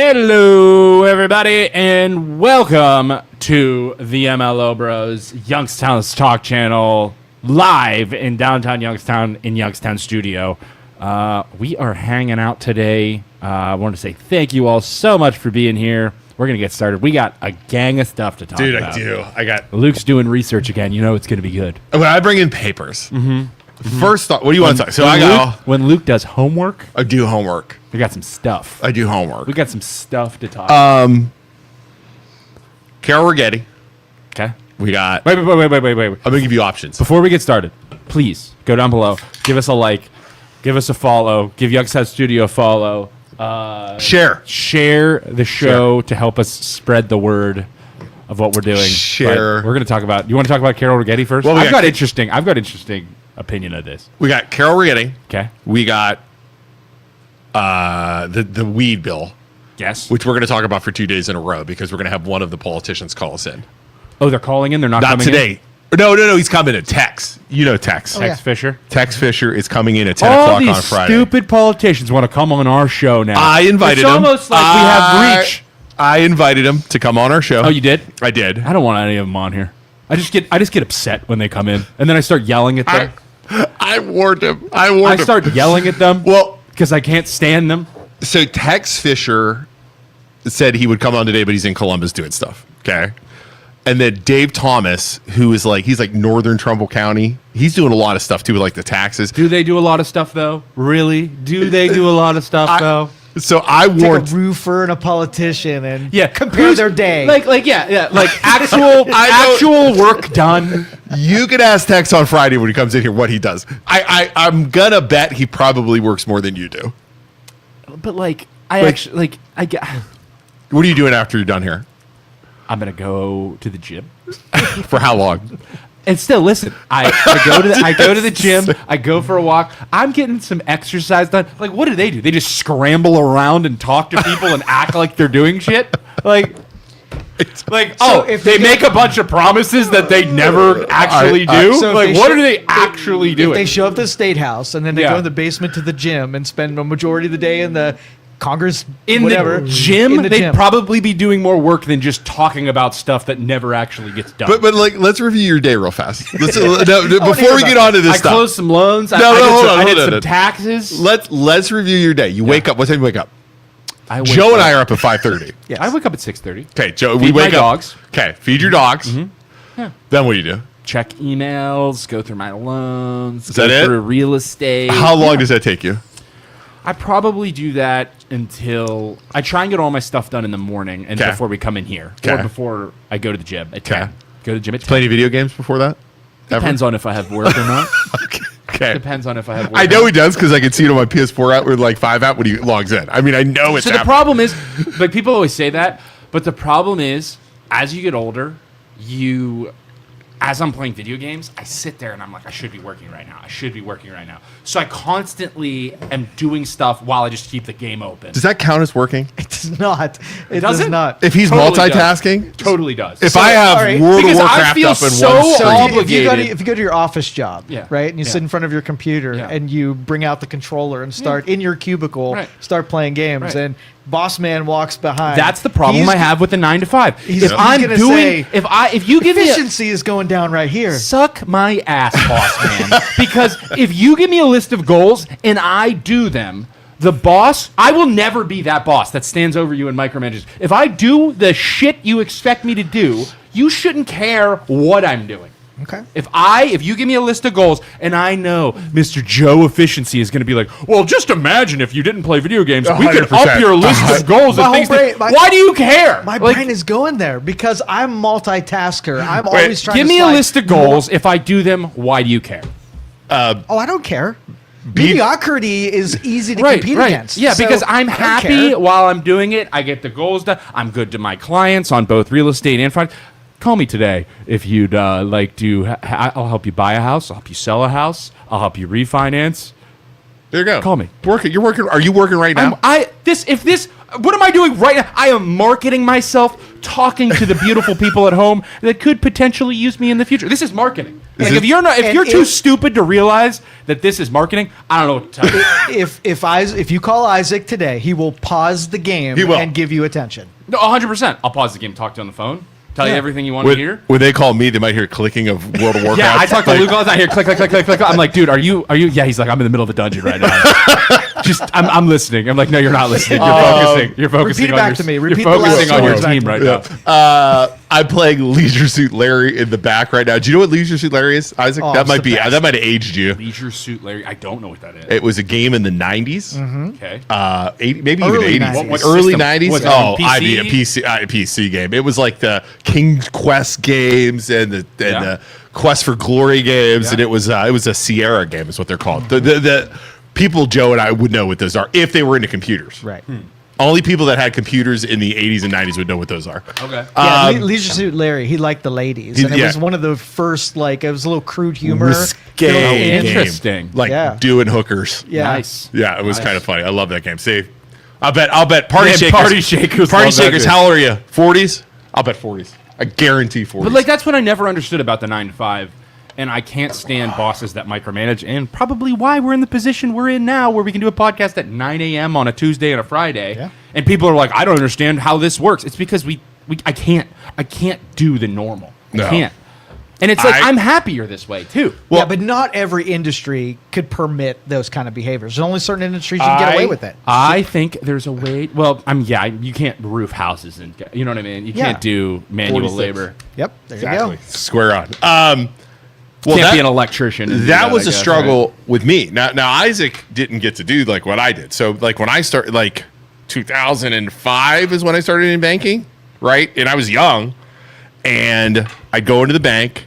Hello, everybody, and welcome to the MLO Bros Youngstown's Talk Channel, live in downtown Youngstown in Youngstown Studio. We are hanging out today. I want to say thank you all so much for being here. We're going to get started. We got a gang of stuff to talk about. Dude, I do. Luke's doing research again. You know it's going to be good. When I bring in papers, first thought, what do you want to talk? So when Luke does homework, I do homework. we got some stuff. I do homework. We got some stuff to talk about. Carol Righetti. Okay. We got. Wait. I'm going to give you options. Before we get started, please go down below. Give us a like. Give us a follow. Give Youngstown Studio a follow. Share the show to help us spread the word of what we're doing. Share. But we're going to talk about. You want to talk about Carol Righetti first? Well, I've got interesting opinion of this. We got Carol Righetti. Okay. We got the weed bill, Yes. which we're going to talk about for 2 days in a row because we're going to have one of the politicians call us in. Oh, they're calling in. They're not Not coming today. in? No. He's coming in. Tex. You know Tex. Tex Fisher. Tex Fisher is coming in at 10 All o'clock these on Friday. stupid politicians want to come on our show now. I invited it's him. Almost like we have reach. I invited him to come on our show. Oh, you did? I did. I don't want any of them on here. I just get upset when they come in, and then I start yelling at them. I warned him. I I start yelling at them. Well, because I can't stand them. so Tex Fisher said he would come on today, but he's in Columbus doing stuff. Okay. And then Dave Thomas, who is he's like Northern Trumbull County. He's doing a lot of stuff too, with like the taxes. Do they do a lot of stuff though? Really? Do they do a lot of stuff though? So I Take warned. a roofer and a politician and Yeah. compare their day. Like actual work done. You could ask Tex on Friday when he comes in here what he does. I'm gonna bet he probably works more than you do. But I get. What are you doing after you're done here? I'm gonna go to the gym. For how long? And still, listen. I go to the gym. I go for a walk. I'm getting some exercise done. Like, what do? They just scramble around and talk to people and act like they're doing shit. If they make a bunch of promises that they never actually do. So What are they actually doing? If they show up to the State House and then they Yeah. go in the basement to the gym and spend a majority of the day in the Congress, in whatever, the gym, in the they'd gym. probably be doing more work than just talking about stuff that never actually gets done. But let's review your day real fast. Before hear we get on to this I stuff. closed some loans. No, hold on, I did hold some on. taxes. Let's review your day. You wake up. What time do you wake up? I wake Joe and up- I are up at 5:30. Yes. I wake up at 6:30. Okay, Joe. Feed we wake my up. dogs. Okay, feed your dogs. Yeah. Then what do you do? Check emails. Go through my loans. Is go that it? through real estate. How long does that take you? I probably do that until I try and get all my stuff done in the morning and Okay. before we come in here, or Okay. before I go to the gym at 10. Okay. Go to the gym at 10. Play any video games before that? Ever? Depends on if I have work or not. Okay. Depends on if I have work. I know or he does because I can see it on my PS4 app with 5 app when he logs in. I mean, I know it's So the happening. problem is, people always say that, but the problem is, as you get older, as I'm playing video games, I sit there and I'm like, I should be working right now. So I constantly am doing stuff while I just keep the game open. Does that count as working? It does not. It Does does it? not. If he's Totally multitasking? Totally does. If I have all right, World of because I Warcraft feel up in so one So screen. obligated. if you go to your office job, Yeah. right, and you Yeah. sit in front of your computer Yeah. and you bring out the controller and start in your cubicle, Right. start playing games, Right. and boss man walks behind. That's the problem He's- I have with the 9 to 5. he's If I'm gonna doing, say, if you give me efficiency is going down right here. suck my ass, boss man, because if you give me a list of goals and I do them, the boss, I will never be that boss that stands over you and micromanages. If I do the shit you expect me to do, you shouldn't care what I'm doing. Okay. If you give me a list of goals and I know Mr. Joe Efficiency is going to be like, well, just imagine if you didn't play video games, we could 100%. up your list of goals My and things. whole brain- Why do you care? My Like, brain is going there because I'm multitasker. I'm always trying give to me a slide list of goals. If I do them, why do you care? Oh, I don't care. Mediocrity is easy to compete against. Yeah, So because I'm I don't happy care. while I'm doing it. I get the goals done. I'm good to my clients on both real estate and finance. Call me today if you'd like to. I'll help you buy a house. I'll help you sell a house. I'll help you refinance. There you go. Call me. You're working. Are you working right now? What am I doing right now? I am marketing myself, talking to the beautiful people at home that could potentially use me in the future. This is marketing. Like if you're too stupid to realize that this is marketing, I don't know what to tell you. If you call Isaac today, he will pause the game He will. and give you attention. No, 100%. I'll pause the game, talk to you on the phone, tell you everything you want to hear. When they call me, they might hear clicking of World of Warcraft. Yeah, I talked to Luke all the time. Here, click, click, click, click, click. I'm like, dude, are you? Yeah, he's like, I'm in the middle of a dungeon right now. I'm listening. I'm like, no, you're not listening. You're focusing. You're focusing Repeat it on back your, to me. You're Repeat the focusing last on your words back team to right me. now. I'm playing Leisure Suit Larry in the back right now. Do you know what Leisure Suit Larry is, Isaac? Oh, that it's might the be best. that might have aged you. Leisure Suit Larry. I don't know what that is. It was a game in the 90s. Okay. 80, maybe Early even 80s. 90s. What Early system? 90s. Was it Oh, on I PC? mean, a PC game. It was like the King's Quest games and the Quest for Glory games, Yeah. and it was a Sierra game, is what they're called. The people Joe and I would know what those are if they were into computers. Right. Only people that had computers in the 80s and 90s would know what those are. Okay. Yeah, Leisure Suit Larry, he liked the ladies. And it Yeah. was one of the first, like, it was a little crude humor. Risque built game. in. Interesting. Like Yeah. doing hookers. Yeah. Nice. Yeah, it was Nice. kind of funny. I love that game. See, I'll bet Party Yeah, Shakers. Party Shakers Party love that Shakers. game. How old are you? 40s? I'll bet 40s. I guarantee 40s. But like that's what I never understood about the 9 to 5, and I can't stand bosses that micromanage, and probably why we're in the position we're in now, where we can do a podcast at 9 a.m. on a Tuesday and a Friday, Yeah. and people are like, I don't understand how this works. It's because I can't do the normal. No. I can't, and it's like I- I'm happier this way too. Yeah, but not every industry could permit those kind of behaviors. There's only certain industries you can get away with it. I think there's a way. Well, you can't roof houses and you know what I mean. You Yeah. can't do manual 46. labor. Yep, there exactly. you go. Square on. Well, Can't that, be an electrician. and do that was I a guess, struggle with me. Now Isaac didn't get to do like what I did. So like when I started, like 2005 is when I started in banking, right? And I was young, and I'd go into the bank,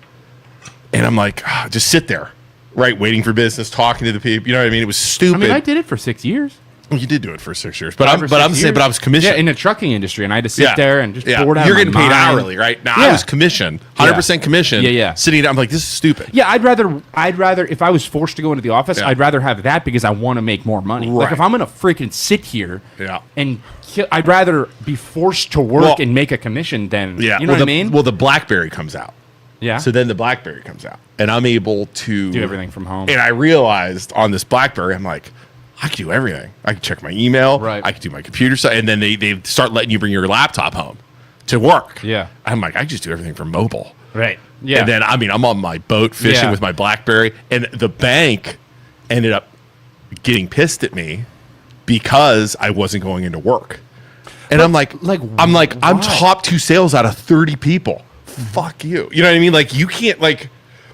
and I'm like, just sit there, right, waiting for business, talking to the people. You know what I mean? It was I stupid. mean, I did it for 6 years. Well, you did do it for 6 years, but 5 or 6 I'm saying, years. but I was commissioned. Yeah, in the trucking industry, and I had to sit there and just bored out You're of getting my paid mind. hourly, right? Now Yeah. I was commissioned, 100% commission. Yeah. Sitting down, I'm like, this is stupid. Yeah, I'd rather if I was forced to go into the office, Yeah. I'd rather have that because I want to make more money. Like Right. if I'm gonna freaking sit here, Yeah. and I'd rather be forced to work Well- and make a commission than Yeah, you know what I mean? Well, the BlackBerry comes out, yeah, so then the BlackBerry comes out, and I'm able to do everything from home. And I realized on this BlackBerry, I'm like, I can do everything. I can check my email. Right. I can do my computer stuff, and then they start letting you bring your laptop home to work. Yeah. I'm like, I just do everything from mobile. Right. Yeah. And then, I'm on my boat fishing Yeah. with my BlackBerry, and the bank ended up getting pissed at me because I wasn't going into work. And I'm like, I'm why? top 2 sales out of 30 people. Fuck you. You know what I mean? Like, you can't, like,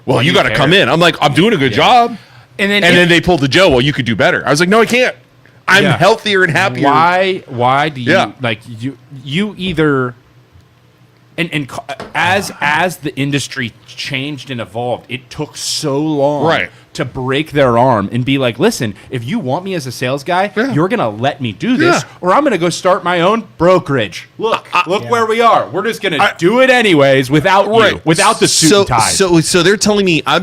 well, you you got to care. come in. I'm like, I'm doing a good job. and then And then they pulled the Joe, well, you could do better. I was like, no, I can't. I'm Yeah. healthier and happier. Why do you Yeah. like you either as the industry changed and evolved, it took so long Right. to break their arm and be like, listen, if you want me as a sales guy, Yeah. you're gonna let me do this, Yeah. or I'm gonna go start my own brokerage. Look Yeah. where we are. We're just gonna do it anyways without you, without the suit and tie. So they're telling me I'm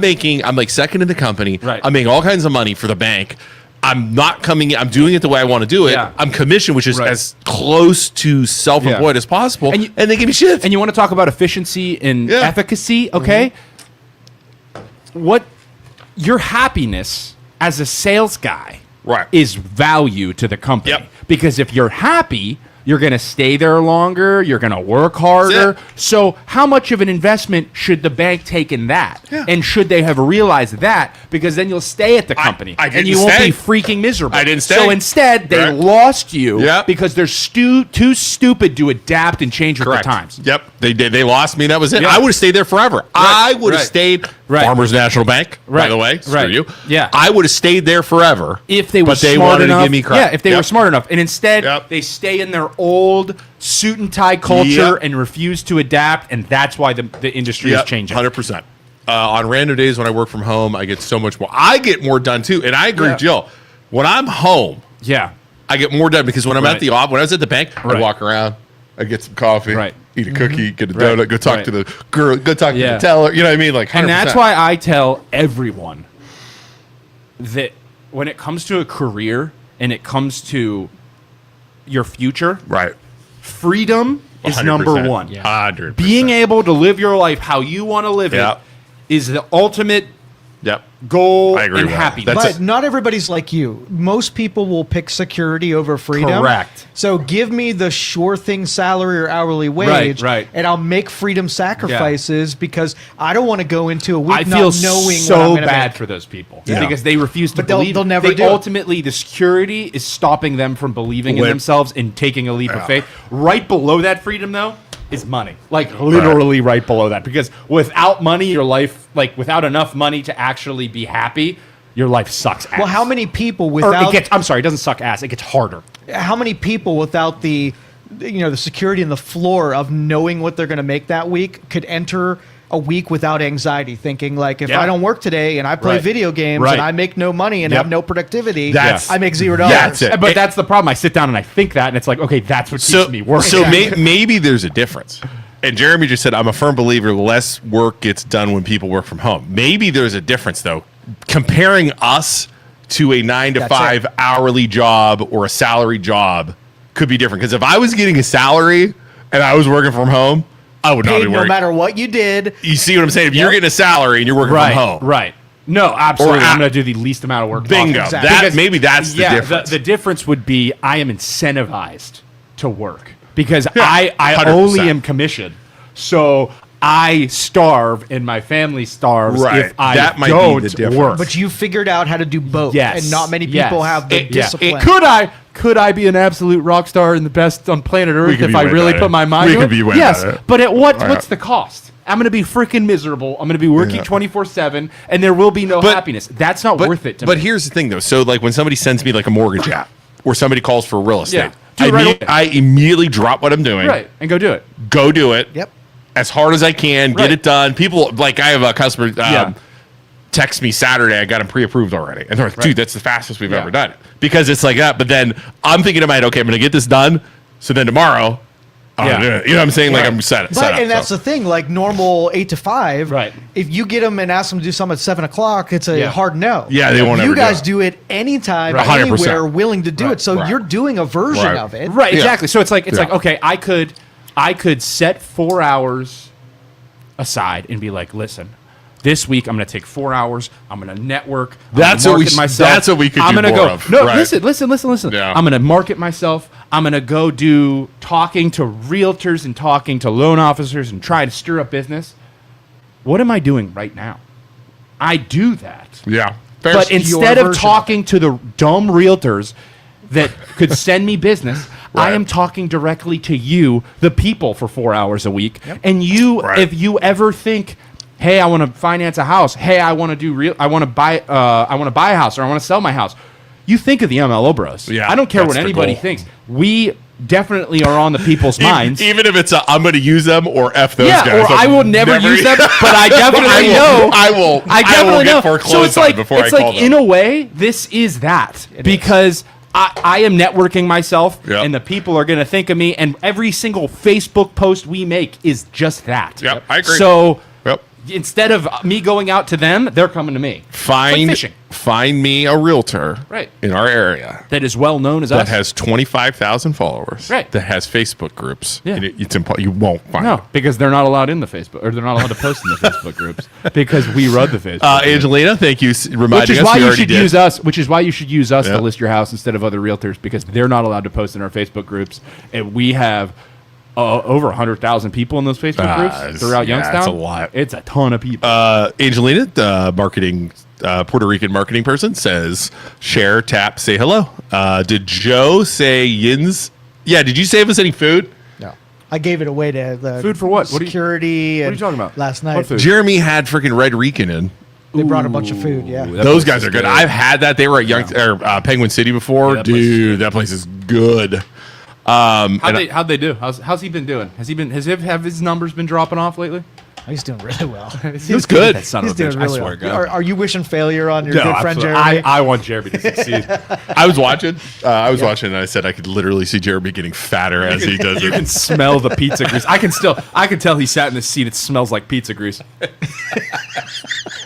like second in the company. Right. I'm making all kinds of money for the bank. I'm not coming in. I'm doing it the way I want to do it. Yeah. I'm commissioned, which is Right. as close to self-employed Yeah. as possible. And And, you- they give me shit. And you want to talk about efficiency and Yeah. efficacy, okay? What your happiness as a sales guy Right. is value to the company. Yep. Because if you're happy, you're going to stay there longer, you're going to work harder. it. So how much of an investment should the bank take in that? Yeah. And should they have realized that? Because then you'll stay at the company I and didn't you won't stay. be freaking miserable. I didn't So stay. instead, they Right. lost you Yep. because they're too stupid to adapt and change with the times. Yep. They did. They lost me. That was it. Yeah. I would have stayed there forever. I would have Right. stayed. Right. Farmers National Bank, by Right. the way. Screw Right. you. Yeah. I would have stayed there forever. If they were but they smart wanted enough, to give me crap. yeah, if they Yep. were smart enough, and instead Yep. they stay in their old suit and tie culture Yep. and refuse to adapt, and that's why the industry is changing. 100%. On random days when I work from home, I get so much more. I get more done too, and I agree Yeah. with Jill. When I'm home, Yeah, I get more done because when I'm Right. at the office, when I was at the bank, Right. I walk around, I get some coffee, Right. eat a cookie, get a Right. donut, go talk Right. to the girl, go talk to Yeah. the teller. You know what I mean? Like, 100%. and that's why I tell everyone that when it comes to a career and it comes to your future, right. freedom is number 100%. one. Yeah. 100%. Being able to live your life how you want to live Yeah. it is the ultimate Yep. goal I agree and with that. happiness. That's But not everybody's like you. Most people will pick security over freedom. Correct. So give me the sure thing salary or hourly wage, right. and I'll make freedom sacrifices because I don't want to go into a week I not feel knowing what I'm so gonna bad make. for those people Yeah. because they refuse to But they'll- believe. they'll never they do it. ultimately, the security is stopping them from believing in When- themselves and taking a leap Yeah. of faith. Right below that freedom, though, is money. Like literally right below that, because without money, your life, like without enough money to actually be happy, your life sucks ass. Well, how many people Or without I'm sorry, it doesn't suck ass. It gets harder. how many people without the the security and the floor of knowing what they're going to make that week could enter a week without anxiety, thinking like, if Yeah. I don't work today and I play Right. video games Right. and I make no money and Yep. have no productivity, That's- I make $0. That's it. But that's the problem. I sit down and I think that, and it's like, okay, that's what keeps me working. So Exactly. maybe there's a difference. And Jeremy just said, I'm a firm believer less work gets done when people work from home. Maybe there's a difference, though. Comparing us to a 9 to That's 5 it. hourly job or a salary job could be different. Because if I was getting a salary and I was working from home, I would not Paid be no working. matter what you did. You see what I'm saying? If you're getting a salary and you're working right, from home, right. No, absolutely. Or I'm going to do the least amount of work bingo. possible. Exactly. That Because- maybe that's the difference. The difference would be I am incentivized to work because Yeah, I 100%. only am commissioned. So I starve and my family starves Right. if I That might be don't the difference. work. But you figured out how to do both. Yes. And not many Yes. people have the It- yeah. discipline. Could I be an absolute rock star and the best on planet Earth could if be I way really better. put my mind We to could it? be way yes, better. but what's the cost? I'm going to be freaking miserable. I'm going to be working 24/7 and there will be no But- happiness. That's not worth it to But me. here's the thing, though. So, like, when somebody sends me like a mortgage app or somebody calls for real estate, Yeah. Do it right away. I immediately drop what I'm doing, Right, and go do it. go do it, Yep. as hard as I can, Right. get it done. People like I have a customer Yeah. text me Saturday. I got him pre-approved already, and they're like, "Dude, that's the fastest we've Yeah. ever done it." Because it's like that. But then I'm thinking in my head, okay, I'm going to get this done. So then tomorrow, I'm Yeah. gonna do it. You know what I'm saying? Like Right. I'm set up. But and that's the thing, like normal 8 to 5. Right. If you get them and ask them to do something at 7 o'clock, it's a Yeah. hard no. Yeah, they won't You ever do guys it. do it anytime, Right. 100%. anywhere, willing to do Right. it. So Right. you're doing a version Right. of it. Right, Yeah. exactly. So it's like Yeah. okay, I could set 4 hours aside and be like, listen, this week I'm going to take 4 hours. I'm going to network. I'm That's gonna what we market sh- myself. that's what we could I'm do gonna more go. of. No, Right. listen. Yeah. I'm going to market myself. I'm going to go do talking to realtors and talking to loan officers and try to stir up business. What am I doing right now? I do that. yeah. Fair. But Your instead of version talking to the dumb realtors that could send me business, I Right. am talking directly to you, the people, for 4 hours a week. And you, Right. if you ever think, hey, I want to finance a house. Hey, I want to buy a house, or I want to sell my house. You think of the MLO Bros. Yeah, I don't care that's what the anybody goal. thinks. We definitely are on the people's minds. Even if it's I'm going to use them or F those guys. or I will never use them, but I definitely I will- know. I will definitely get know. foreclosed So it's on like before I it's call like them. in a way, this is that because I am networking myself, Yep. and the people are going to think of me. And every single Facebook post we make is just that. Yep, I agree. So Yep. instead of me going out to them, they're coming to me. It's like fishing. Find me a realtor Right. in our area That is well known as that us. has 25,000 followers. Right. That has Facebook groups. Yeah. And it's you won't find No, it. because they're not allowed in the Facebook, or they're not allowed to post in the Facebook groups because we run the Facebook. groups. Angelina, thank you. Reminding Which is us why we you already should did. use us. Which is why you should use us Yeah. to list your house instead of other realtors because they're not allowed to post in our Facebook groups, and we have over 100,000 people in those Facebook it's- groups throughout yeah, Youngstown. it's a lot. It's a ton of people. Angelina, the marketing Puerto Rican marketing person, says share, tap, say hello. Did Joe say yins? Yeah, did you save us any food? No. I gave it away to the Food for what? What are you- security. what are you talking about? Last night. What food? Jeremy had freaking Red Rican in. They brought a bunch of food. Yeah. That Those place guys is are good. I've had that. They were at Penguin City before. Yeah, that place is Dude, that place is good. How'd they do? How's he been doing? Have his numbers been dropping off lately? He's doing really well. He's good. That son He's of a bitch, doing I really swear to well. God. Are you wishing failure on your No, good friend absolutely. Jeremy? I want Jeremy to succeed. I was watching. Watching, and I said I could literally see Jeremy getting fatter as he does You can it. smell the pizza grease. I can tell he sat in his seat. It smells like pizza grease.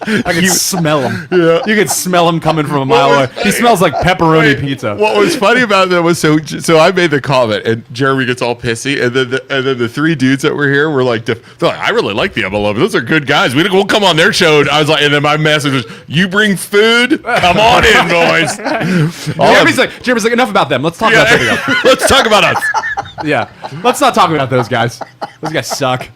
I can smell him. Yeah. You can smell him coming from a mile away. He smells like pepperoni Wait, pizza. What was funny about that was so I made the comment, and Jeremy gets all pissy, and then the three dudes that were here were like, they're like, I really like the MLO. Those are good guys. We'll come on their show. I was like, and then my message was, you bring food? Come on in, boys. Jeremy's like, enough about them. Let's talk about something else. Let's talk about us. Yeah. Let's not talk about those guys. Those guys suck.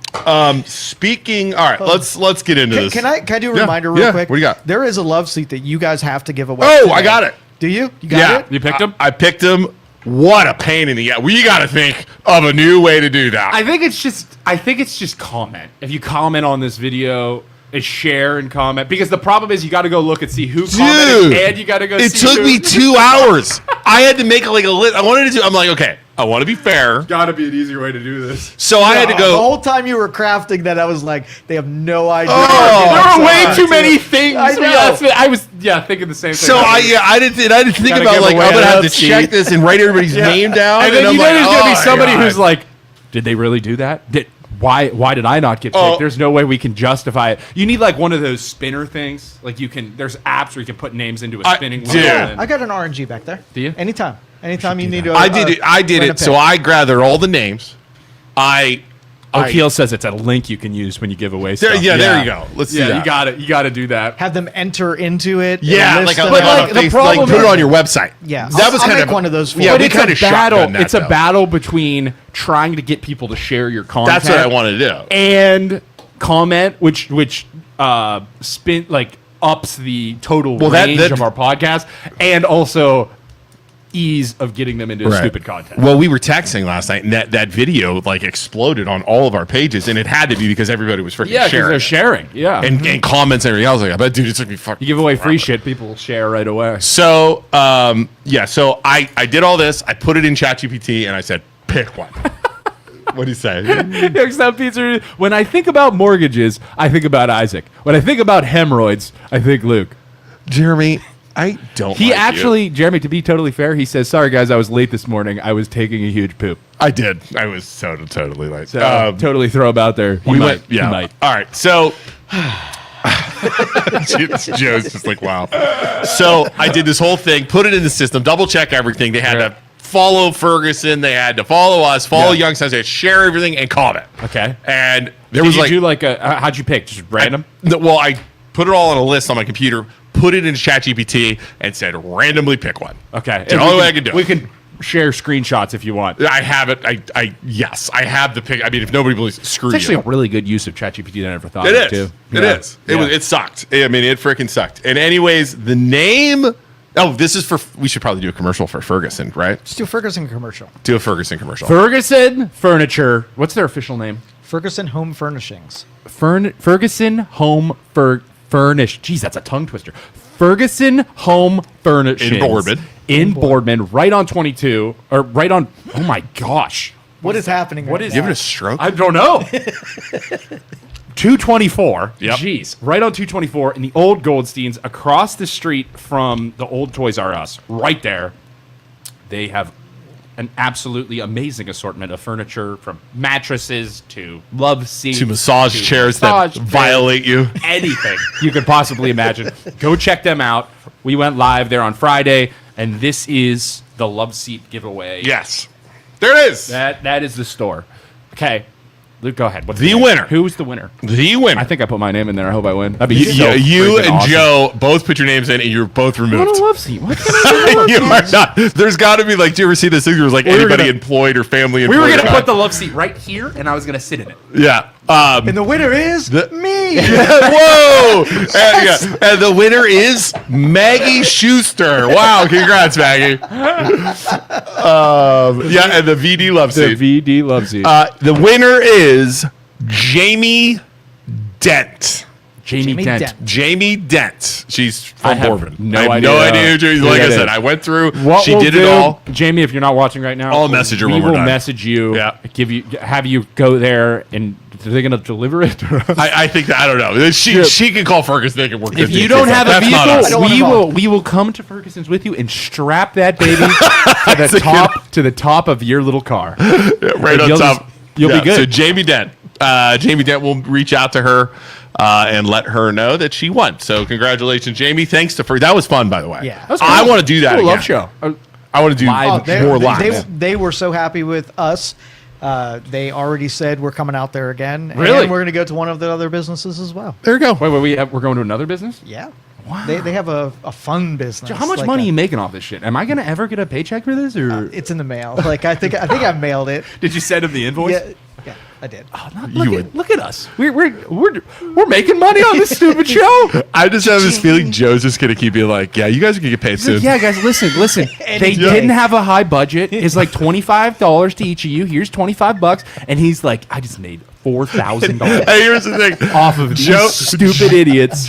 Speaking, all right, let's get into this. Can I do a reminder real quick? What do you got? There is a love seat that you guys have to give away. Oh, today. I got it. Do you? You got it? You picked him? I picked him. What a pain in the ass. We got to think of a new way to do that. I think it's just comment. If you comment on this video, share and comment, because the problem is you got to go look and see who commented, and you got to go. It see took me 2 hours. I had to make like a list. I wanted to do. I'm like, okay, I want to be fair. Got to be an easier way to do this. So I had to The go. whole time you were crafting that, I was like, they have no idea. Oh, There are way too many things. I know. I was thinking the same thing. So I didn't think Gotta about give like away I'm gonna have a to seat. check this and write everybody's name down. And then I'm you know like, there's gonna be oh, somebody God. who's like, did they really do that? Why did I not get picked? Oh. There's no way we can justify it. You need like one of those spinner things. Like there's apps where you can put names into a spinning wheel. dude. and- I got an RNG back there. Do you? Anytime you need to. I did it. So I gathered all the names. O'Keel says it's a link you can use when you give away stuff. There you go. Let's do that. You got to do that. have them enter into it. Yeah, and like list a, them but, out. like, the like problem put it is- on your website. Yeah, that was I'll kind make of one of those for Yeah, you. But we it's kind a of battle. shotgun that, It's a though. battle between trying to get people to share your content. That's what I wanted to do. And comment, which spin like ups the total range that- of our podcast, and also ease of getting them into Right. stupid content. Well, we were texting last night, and that video like exploded on all of our pages, and it had to be because everybody was freaking Yeah, because sharing they're it. sharing. Yeah, and comments and everything. I was like, I bet, dude, it's gonna be fucking. you give away free forever. shit, people will share right away. So, so I did all this. I put it in ChatGPT, and I said, pick one. What do you say? Youngstown Pizza. When I think about mortgages, I think about Isaac. When I think about hemorrhoids, I think Luke. Jeremy, I don't. He like actually, you. Jeremy, to be totally fair, he says, "Sorry guys, I was late this morning. I was taking a huge poop." I did. I was totally late. So totally throw him out there. He we might. went. Yeah. He might. All right. So. Joe's just like, wow. So I did this whole thing, put it in the system, double check everything. They had to follow Ferguson. They had to follow us, follow Youngstown. They had to share everything and comment. Okay. And Did there was you like, do like a? How'd you pick? Just random? I put it all on a list on my computer, put it in ChatGPT, and said randomly pick one. Okay. The only way I could do it. We can share screenshots if you want. I have it. Yes, I have the pick. I mean, if nobody believes, screw It's actually you. a really good use of ChatGPT that I never thought It of is. too. It is. It sucked. I mean, it freaking sucked. And anyways, the name. Oh, this is for. We should probably do a commercial for Ferguson, right? Let's do a Ferguson commercial. Do a Ferguson commercial. Ferguson Furniture. What's their official name? Ferguson Home Furnishings. Ferguson Home Furnish. Jeez, that's a tongue twister. Ferguson Home Furnishings. In Boardman. In Boardman, right on 22, or right on. Oh my gosh. What is happening? What right is now? You having a stroke? I don't know. 224. Yep. Jeez. Right on 224 in the old Goldsteins, across the street from the old Toys R Us. Right there. They have an absolutely amazing assortment of furniture, from mattresses to love seats to massage chairs massage that chairs, violate you. anything you could possibly imagine. Go check them out. We went live there on Friday, and this is the love seat giveaway. Yes. There it is. That is the store. Okay. Luke, go ahead. What's The name? winner. Who's the winner? The winner. I think I put my name in there. I hope I win. That'd be you, so you freaking and awesome. Joe both put your names in, and you're both What removed. a love seat. What can I do? You are not. There's got to be like. Do you ever see this thing? There was like were anybody gonna- employed or family We employed. were going to put the love seat right here, and I was going to sit in it. Yeah. And the winner is me. Whoa! And the winner is Maggie Schuster. Wow! Congrats, Maggie. Yeah, and the VD love The seat. VD love seat. The winner is Jamie Dent. Jamie Dent. Jamie Dent. She's from I have Boardman. no I have idea. no idea who Jamie. Who Like I that said, is. I went through. What She we'll did it do- all. Jamie, if you're not watching right now, I'll message her we one more will time. message you. Yeah. Have you go there, and are they going to deliver it? I think that, I don't know. She can call Ferguson. They can work. If this you deal. don't have a That's not us. vehicle, wanna volunteer. we will come to Ferguson's with you and strap that baby to the top of your little car. right And on you'll top. just- you'll be good. So Jamie Dent. Jamie Dent will reach out to her and let her know that she won. So congratulations, Jamie. Thanks to that was fun, by the way. Yeah. That was I cool. want to do that Cool again. love show. I want to do Live. They, more they, live. they were so happy with us. They already said we're coming out there again. Really? And we're going to go to one of the other businesses as well. There you go. Wait, we're going to another business? Yeah. Wow. They have a fun business. How much like money are you making off this shit? Am I going to ever get a paycheck for this? Or It's in the mail. Like I think I've mailed it. did you send him the invoice? Yeah, I did. Look at us. We're making money on this stupid show. I just have this feeling Joe's just gonna keep being like, yeah, you guys are gonna get paid He's like, soon. yeah, guys, listen. They didn't have a high budget. It's like $25 to each of you. Here's $25, and he's like, I just made $4,000 Hey, here's the thing. off of Joe- these stupid idiots.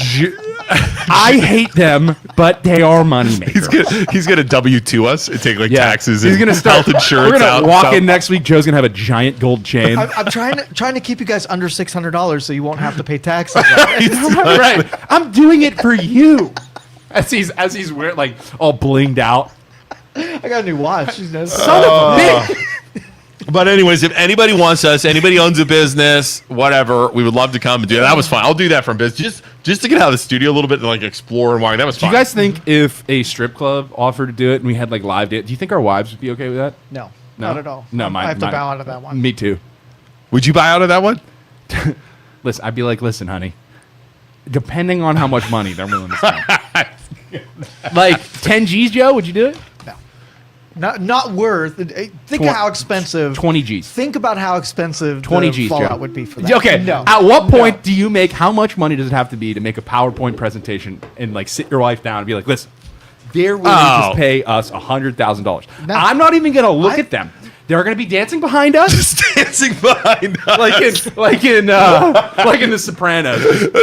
I hate them, but they are money makers. He's gonna W-2 us and take like taxes He's and gonna start health insurance. We're out gonna and walk stuff. in next week. Joe's gonna have a giant gold chain. I'm trying to keep you guys under $600 so you won't have to pay taxes. Right. I'm doing it for you. As he's wearing like all blinged out. I got a new watch. You know? Son of a bitch. But anyways, if anybody wants us, anybody owns a business, whatever, we would love to come and do that. That was fun. I'll do that from business, just to get out of the studio a little bit and like explore and walk. That was Do fun. you guys think if a strip club offered to do it and we had like live date, do you think our wives would be okay with that? No, not at all. No, I have to bow out of that one. Me too. Would you buy out of that one? Listen, I'd be like, listen, honey, depending on how much money they're willing to spend. Like 10 G's, Joe, would you do it? Not worth. Think of how expensive. 20 G's. Think about how expensive 20 the G's, fallout Joe. would be for that. Okay. No. At what point No. do you make? How much money does it have to be to make a PowerPoint presentation and like sit your wife down and be like, listen, they're willing to pay us $100,000. No. I'm not even gonna look at them. They're gonna be dancing behind us, Just dancing behind us. like in The Sopranos.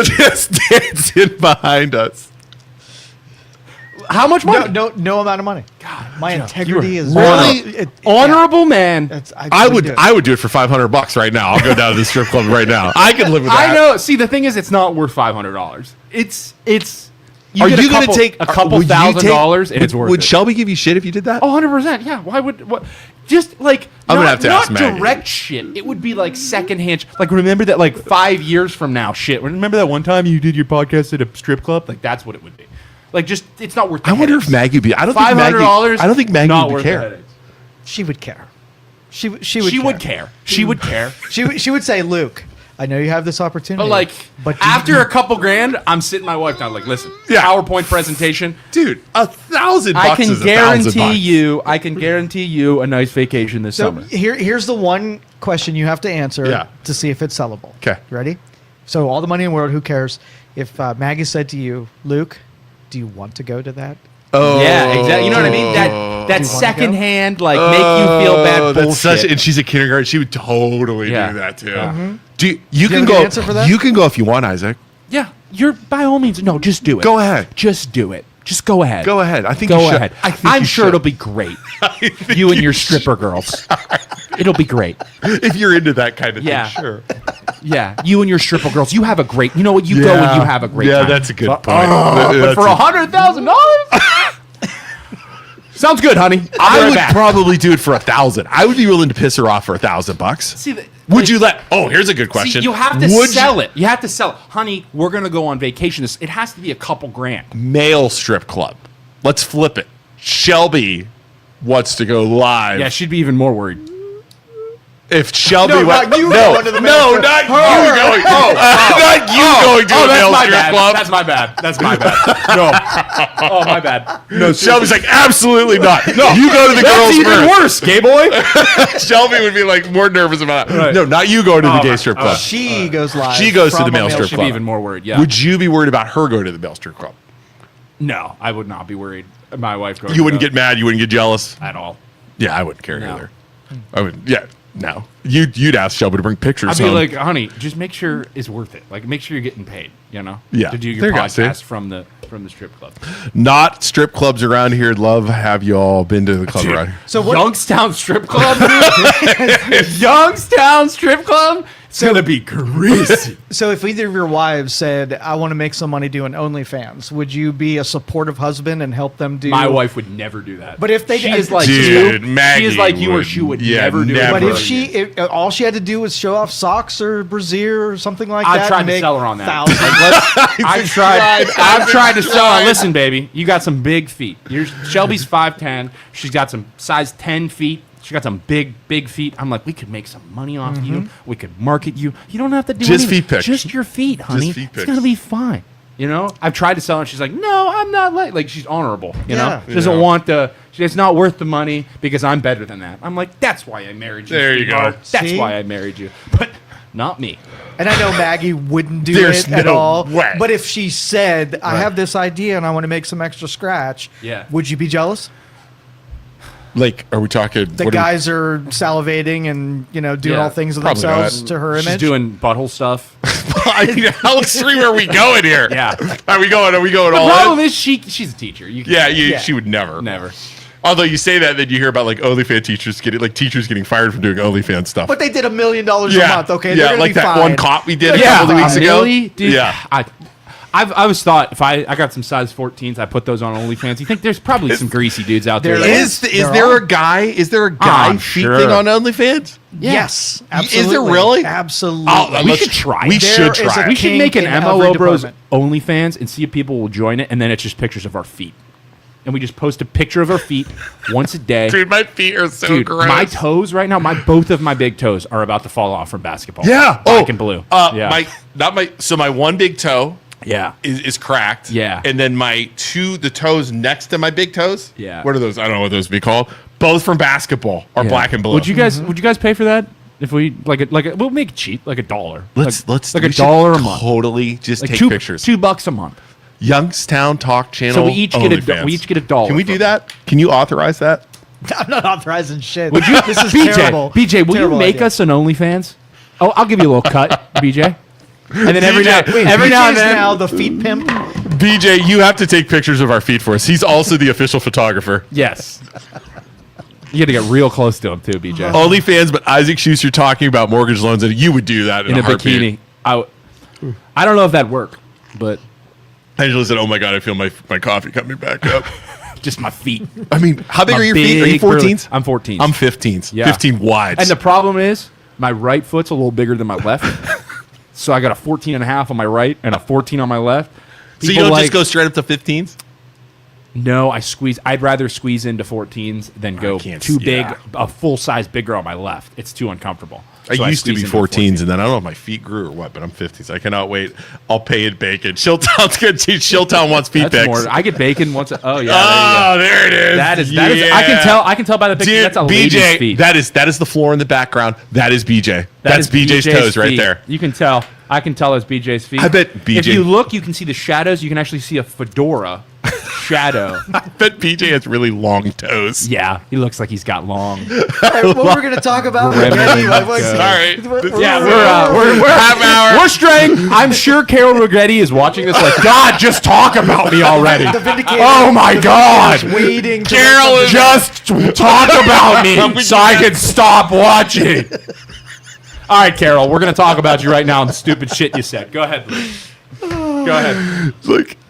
Just dancing behind us. How much money? No amount of money. God, my integrity is really Honorable man. I would do it for $500 right now. I'll go down to the strip club right now. I could live with that. I know. See, the thing is, it's not worth $500. It's. Are get you a going to couple- take a couple would you $1,000 take- and it's worth Would it? Shelby give you shit if you did that? 100%. Yeah. Why would what? Just like I'm gonna not- have to not ask Maggie. direct shit. It would be like secondhand. Like remember that like 5 years from now shit. Remember that one time you did your podcast at a strip club? Like that's what it would be. Like just it's not worth. The I wonder if headaches. Maggie would be. I don't think $500. Maggie. I don't think Maggie not would worth the care. headaches. She would care. She would. She would care. She would care. She would say, Luke, I know you have this opportunity. But like, but after a couple grand, I'm sitting my wife down. Like, listen, PowerPoint presentation, Dude, $1,000. I can is $1,000. guarantee you a nice vacation this so summer. here's the one question you have to answer to see if it's sellable. 'Kay. Ready? So all the money in the world, who cares? If Maggie said to you, Luke, do you want to go to that? Oh, Yeah, exactly. You know what I mean? That Do you wanna secondhand, like, make you feel bad that's bullshit. and she's a kindergarten. She would totally Yeah. do that too. Yeah. You have can a go. good answer for that? You can go if you want, Isaac. Yeah, you're by all means. No, just do it. Go ahead. Just do it. Just go ahead. Go ahead. I think Go you should. ahead. I think I'm you sure should. it'll be great. You and your stripper girls. It'll be great. If you're into that kind of Yeah. thing, sure. Yeah, you and your stripper girls. You have a great. You know what? You go and you have a great time. Yeah, that's a good point. But That's for $100,000, sounds good, honey. I would probably do it for $1,000. I would be willing to piss her off for $1,000. See, Would you let? Oh, here's a good question. See, you have to Would sell it. You have to sell it, honey. We're gonna go on vacation. It has to be a couple grand. Male strip club. Let's flip it. Shelby wants to go live. Yeah, she'd be even more worried. If Shelby No, went, not you going to the male strip- not you going. Not you going to a male strip club. That's my bad. That's my bad. No. Oh, my bad. No, Shelby's like, absolutely not. No, you go to the That's girls even first. worse, gay boy. Shelby would be like more nervous about it. Right. No, not you going to the Oh, gay my- strip oh, club. She goes live. She goes to from the male a strip She'd club. be even more worried. Yeah. Would you be worried about her going to the male strip club? No, I would not be worried. My wife going. You wouldn't get mad. You wouldn't get jealous. at all. Yeah, I wouldn't care No. either. I would. Yeah, no. You'd ask Shelby to bring pictures. I'd be home. like, honey, just make sure it's worth it. Like, make sure you're getting paid. You know. Yeah. To do There your you go, see? podcast from the strip club. not strip clubs around here. Love, have you all been to the club Dude. around here? So what? Youngstown Strip Club. Youngstown Strip Club. It's gonna be crazy. So if either of your wives said, "I want to make some money doing OnlyFans," would you be a supportive husband and help them do? My wife would never do that. But if they she did- is like Dude, you, Maggie she is like you, or would. she would Yeah, never do never. it. But for if her. she, all she had to do was show off socks or brassiere or something like I've that, tried and to make sell her on that. thousands. I've tried to sell her. Listen, baby, you got some big feet. Shelby's 5'10". She's got some size 10 feet. She got some big feet. I'm like, we could make some money off you. We could market you. You don't have to do Just anything. feet pics. Just your feet, honey. feet It's pics. gonna be fine. You know, I've tried to sell her, and she's like, "No, I'm not like she's honorable." You Yeah. know, she doesn't want the. It's not worth the money because I'm better than that. I'm like, that's why I married you. There you go. sweetheart. That's See? why I married you, but not me. And I know Maggie wouldn't do There's it at no all. way. But if she said, I have this idea and I want to make some extra scratch, Yeah. would you be jealous? Like, are we talking? The guys are salivating and, doing Yeah, all things of probably themselves not. to her image. She's doing butthole stuff. I mean, how extreme are we going here? Yeah. Are we going The all problem in? is she's a teacher. You Yeah, Yeah. she would never. never. Although you say that, then you hear about like OnlyFans teachers getting fired from doing OnlyFans stuff. But they did $1 million a month, okay? They're Yeah, gonna like be that fine. one cop we did a Yeah, couple of weeks ago. really? Dude, Yeah. I've always thought if I got some size 14s, I put those on OnlyFans. You think there's probably some greasy dudes out there. There that- is. Is There there are. a guy? Is there a Oh, guy I'm feet sure. thing on OnlyFans? Yes, there absolutely. really? Absolutely. Oh, We let's- should try. We There should is try. a We should kink make an in MLO every Bros department. OnlyFans and see if people will join it, and then it's just pictures of our feet. And we just post a picture of our feet once a day. Dude, my feet are so Dude, gross. my toes right now, both of my big toes are about to fall off from basketball. Yeah. Black and blue. Yeah. My one big toe Yeah. is cracked. Yeah. And then the toes next to my big toes. Yeah. What are those? I don't know what those would be called. Both from basketball are Yeah. black and blue. Would you guys pay for that? If we we'll make it cheap, like $1. let's like we $1 should a month. Totally just Like take two, pictures. $2 a month. Youngstown Talk Channel. So we each get OnlyFans. a $1. Can we from do that? Can you authorize that? I'm not authorizing shit. Would you, This is BJ, terrible. BJ, will Terrible you make idea. us an OnlyFans? Oh, I'll give you a little cut, BJ. And then every now BJ, and BJ's then now the feet pimp. BJ, you have to take pictures of our feet for us. He's also the official photographer. yes. You got to get real close to him too, BJ. OnlyFans, but Isaac Schuster talking about mortgage loans, and you would do that in in a heartbeat. bikini. I don't know if that'd work, but Angela said, "Oh my god, I feel my coffee coming back up." just my feet. I mean, how big My are your feet? Are you big burly- 14s? I'm 14s. I'm 15s. Yeah. 15 wide. And the problem is, my right foot's a little bigger than my left. So I got a 14 and a half on my right and a 14 on my left. so you People don't like- just go straight up to 15s? No, I'd rather squeeze into 14s than go can't too s- big, yeah. a full size bigger on my left. It's too uncomfortable. So I used to be squeeze into 14s, and then I don't know if my feet grew or what, but I'm 50s. I cannot wait. I'll pay in bacon. Shilltown's good. Shilltown wants feet That's pics. more. I get bacon once. Oh yeah. Oh, there it is. That is. I can tell by the picture. Dude, That's a lady's BJ, feet. that is the floor in the background. That is BJ. That That's is BJ's toes right feet. there. You can tell. I can tell it's BJ's feet. I bet If BJ you look, you can see the shadows. You can actually see a fedora shadow. I bet BJ has really long toes. Yeah, he looks like he's got long. All right, what we're going to talk about? Remedy Like, goes. Sorry. Yeah, we're half hour. We're straying. I'm sure Carol Righetti is watching this like, God, just talk about me already. The Vindicator Oh my God. waiting. To Carol is Just talk about me so I can stop watching. All right, Carol, we're going to talk about you right now and the stupid shit you said. Go ahead, Lee. Go ahead.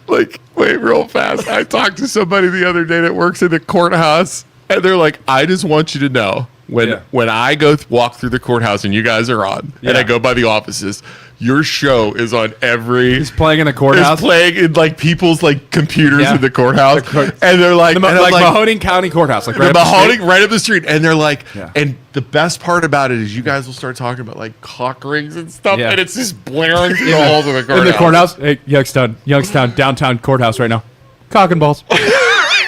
Wait, real fast. I talked to somebody the other day that works in the courthouse, and they're like, I just want you to know when I go walk through the courthouse and you guys are on, and I go by the offices, your show is on every. He's playing in the courthouse. It's playing in like people's like computers Yeah. in the courthouse, and they're like, The, and I'm like Mahoning County Courthouse. Like right the up the street. Mahoning right up the street, and they're like, Yeah. and the best part about it is you guys will start talking about like cock rings and stuff, Yeah. and it's just blaring through the halls of the courthouse. In the courthouse. Hey, Youngstown, downtown courthouse right now. Cock and balls.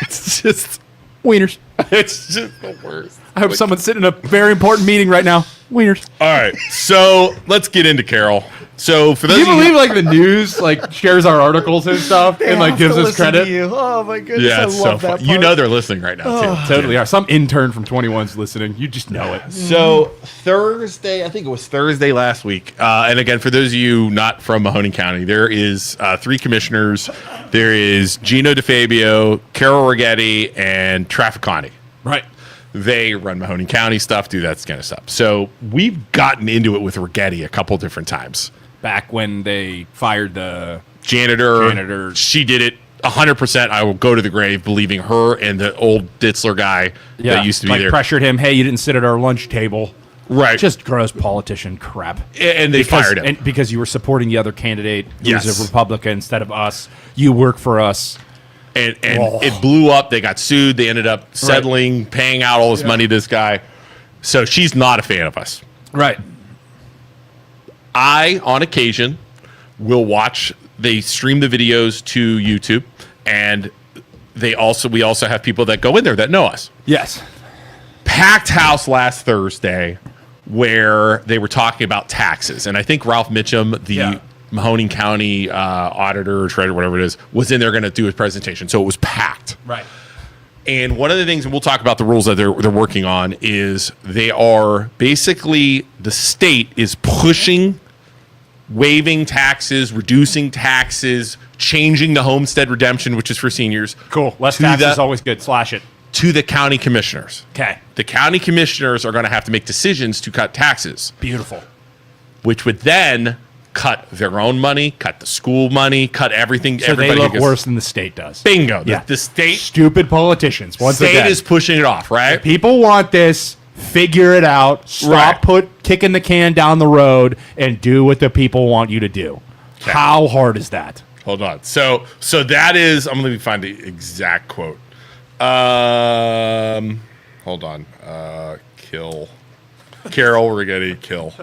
It's just, Wieners. it's just the worst. I hope someone's sitting in a very important meeting right now. Wieners. All right, so let's get into Carol. So for those Can you of you, believe like the news like shares our articles and stuff and like gives us credit? Oh my goodness, yeah, I it's love so that fun. You part. know they're listening right now too. Totally are. Some intern from 21's listening. You just know it. So Thursday, I think it was Thursday last week. And again, for those of you not from Mahoning County, there is 3 commissioners. There is Gino DeFabio, Carol Righetti, and Trafficani. Right. They run Mahoning County stuff, do that kind of stuff. So we've gotten into it with Righetti a couple different times. Back when they fired the Janitor. She did it 100%. I will go to the grave believing her and the old Ditzler guy that used to be like there. pressured him. Hey, you didn't sit at our lunch table. Right. Just gross politician crap. And they fired him. And because you were supporting the other candidate who was Yes. a Republican instead of us. You work for us. And it blew up. They got sued. They ended up settling, paying out all this money to this guy. So she's not a fan of us. Right. I, on occasion, will watch. They stream the videos to YouTube, and we also have people that go in there that know us. Yes. Packed house last Thursday, where they were talking about taxes, and I think Ralph Mitchum, the Mahoning County auditor or treasurer, whatever it is, was in there going to do his presentation. So it was packed. Right. And one of the things, and we'll talk about the rules that they're working on, is they are basically, the state is pushing waiving taxes, reducing taxes, changing the homestead redemption, which is for seniors. Cool. Less taxes is always good. Slash it. To the county commissioners. Okay. The county commissioners are going to have to make decisions to cut taxes. Beautiful. Which would then cut their own money, cut the school money, cut everything. So they look worse than the state does. Bingo. Yeah. The state. Stupid politicians. Once State again. is pushing it off, right? People want this. Figure it out. Stop kicking the can down the road and do what the people want you to do. Okay. How hard is that? Hold on. So that is. I'm going to find the exact quote. Hold on. Kill. Carol Righetti. Kill.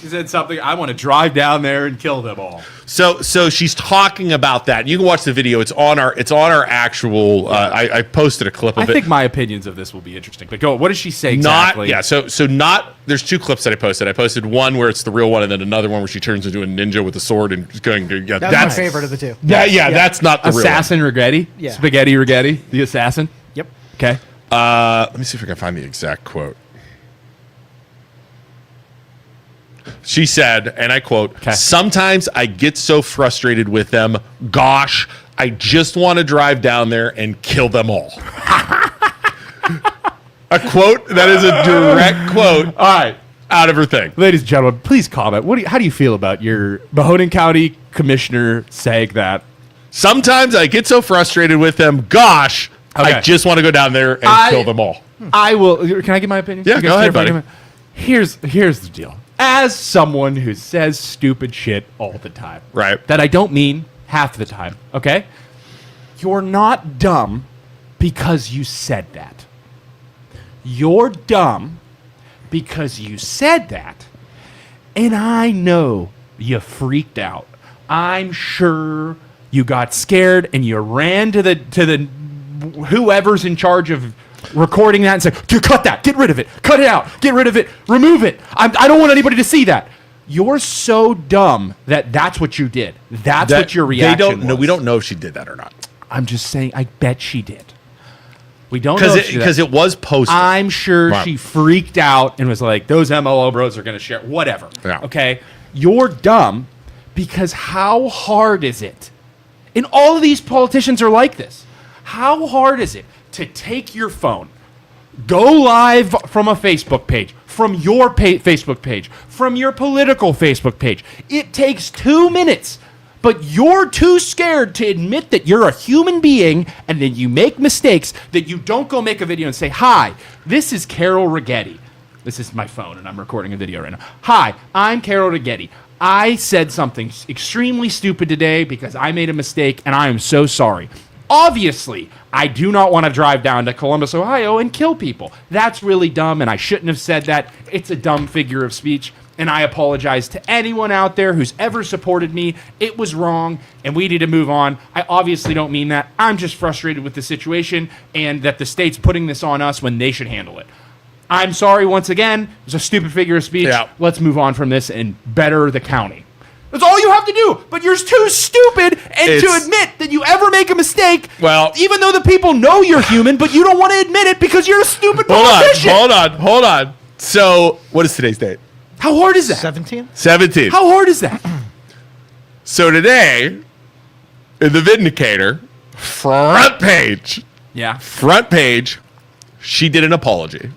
She said something. I want to drive down there and kill them all. So she's talking about that. You can watch the video. It's on our actual. I posted a clip of it. I think my opinions of this will be interesting. But go. What does she say exactly? Not. There's two clips that I posted. I posted one where it's the real one, and then another one where she turns into a ninja with a sword and is going. Yeah, that's my favorite of the two. Yeah, that's not the assassin real one. Righetti. Yeah. Spaghetti Righetti, the assassin. Yep. Okay. Let me see if I can find the exact quote. She said, and I quote, "Sometimes I get so frustrated with them. Gosh, I just want to drive down there and kill them all." A quote that is a direct quote. All right, out of her thing. Ladies and gentlemen, please comment. How do you feel about your Mahoning County commissioner saying that? Sometimes I get so frustrated with them. Gosh, I just want to go down there and kill them all. I will. Can I give my opinion? Yeah, go ahead, buddy. Here's the deal. As someone who says stupid shit all the time, right? That I don't mean half the time, okay? You're not dumb because you said that. You're dumb because you said that. And I know you freaked out. I'm sure you got scared and you ran to the whoever's in charge of recording that and say, cut that, get rid of it, cut it out, get rid of it, remove it. I don't want anybody to see that. You're so dumb that's what you did. That's what your reaction was. We don't know if she did that or not. I'm just saying, I bet she did. We don't know because it was posted. I'm sure she freaked out and was like, those MLO bros are going to share, whatever. Yeah. Okay? You're dumb because how hard is it? And all of these politicians are like this. How hard is it to take your phone, go live from a Facebook page, from your Facebook page, from your political Facebook page? It takes 2 minutes, but you're too scared to admit that you're a human being and then you make mistakes that you don't go make a video and say, "Hi, this is Carol Righetti." This is my phone and I'm recording a video right now. "Hi, I'm Carol Righetti. I said something extremely stupid today because I made a mistake and I am so sorry. Obviously, I do not want to drive down to Columbus, Ohio and kill people. That's really dumb and I shouldn't have said that. It's a dumb figure of speech and I apologize to anyone out there who's ever supported me. It was wrong and we need to move on. I obviously don't mean that. I'm just frustrated with the situation and that the state's putting this on us when they should handle it. I'm sorry once again. It's a stupid figure of speech. Yeah. Let's move on from this and better the county." That's all you have to do. But you're too stupid to admit that you ever make a mistake. Well, even though the people know you're human, but you don't want to admit it because you're a stupid politician. Hold on. So, what is today's date? How hard is that? 17. How hard is that? So today, in the Vindicator, front page, she did an apology.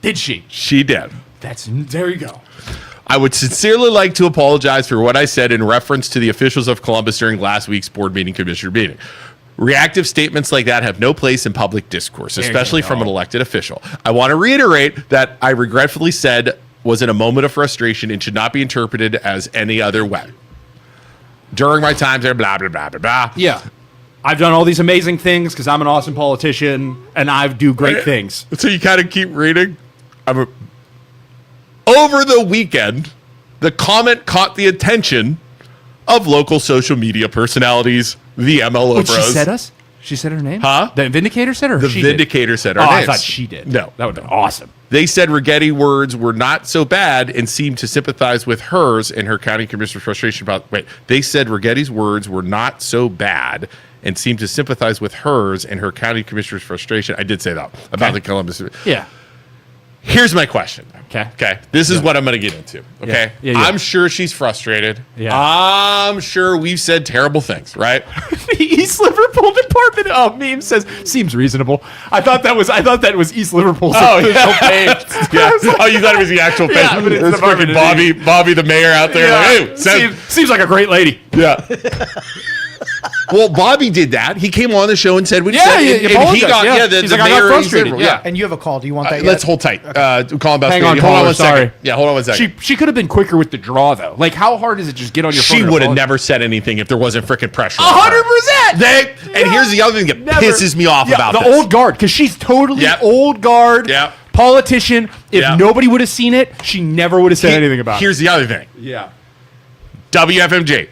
Did she? She did. There you go. "I would sincerely like to apologize for what I said in reference to the officials of Columbus during last week's board meeting, commissioner meeting. Reactive statements like that have no place in public discourse, especially from an elected official. I want to reiterate that I regretfully said was in a moment of frustration and should not be interpreted as any other way. During my time there, blah, blah, blah, blah, blah." Yeah. I've done all these amazing things because I'm an awesome politician and I do great things. So you kind of keep reading. over the weekend, the comment caught the attention of local social media personalities, the MLO Wait, Bros. she said us? She said her name? Huh? The Vindicator said her? The she Vindicator did? said our Oh, I names. thought she did. No. That would have been awesome. They said Righetti words were not so bad and seemed to sympathize with hers and her county commissioner's frustration about. Wait, they said Righetti's words were not so bad and seemed to sympathize with hers and her county commissioner's frustration. I did say that about the Columbus. Yeah. Here's my question. Okay. Okay. This is what I'm going to get into. Okay. Yeah. I'm sure she's frustrated. Yeah. I'm sure we've said terrible things, right? The East Liverpool Department of Meme says seems reasonable. I thought that was East Liverpool's official page. Yeah. Oh, you thought it was the actual page? Yeah, but it's It's the fucking marketing. Bobby the mayor out there. Like, hey, seems like a great lady. yeah. Well, Bobby did that. He came on the show and said what he Yeah, said. he and he apologized, got yeah. the He's the like, I got mayor. frustrated. Said, Yeah. And you have a call. Do you want that yet? Let's hold tight. Call him back. Hang on, hold on caller, one second. sorry. Yeah, hold on one second. She could have been quicker with the draw though. Like how hard is it just get on your phone? She and would have apologize? never said anything if there wasn't freaking pressure. 100%. And here's the other thing that Never. pisses me off about the this. old guard because she's totally Yep. old guard. Yep. Politician. If Yep. nobody would have seen it, she never would have said anything about it. Here's the other thing. Yeah. WFMJ,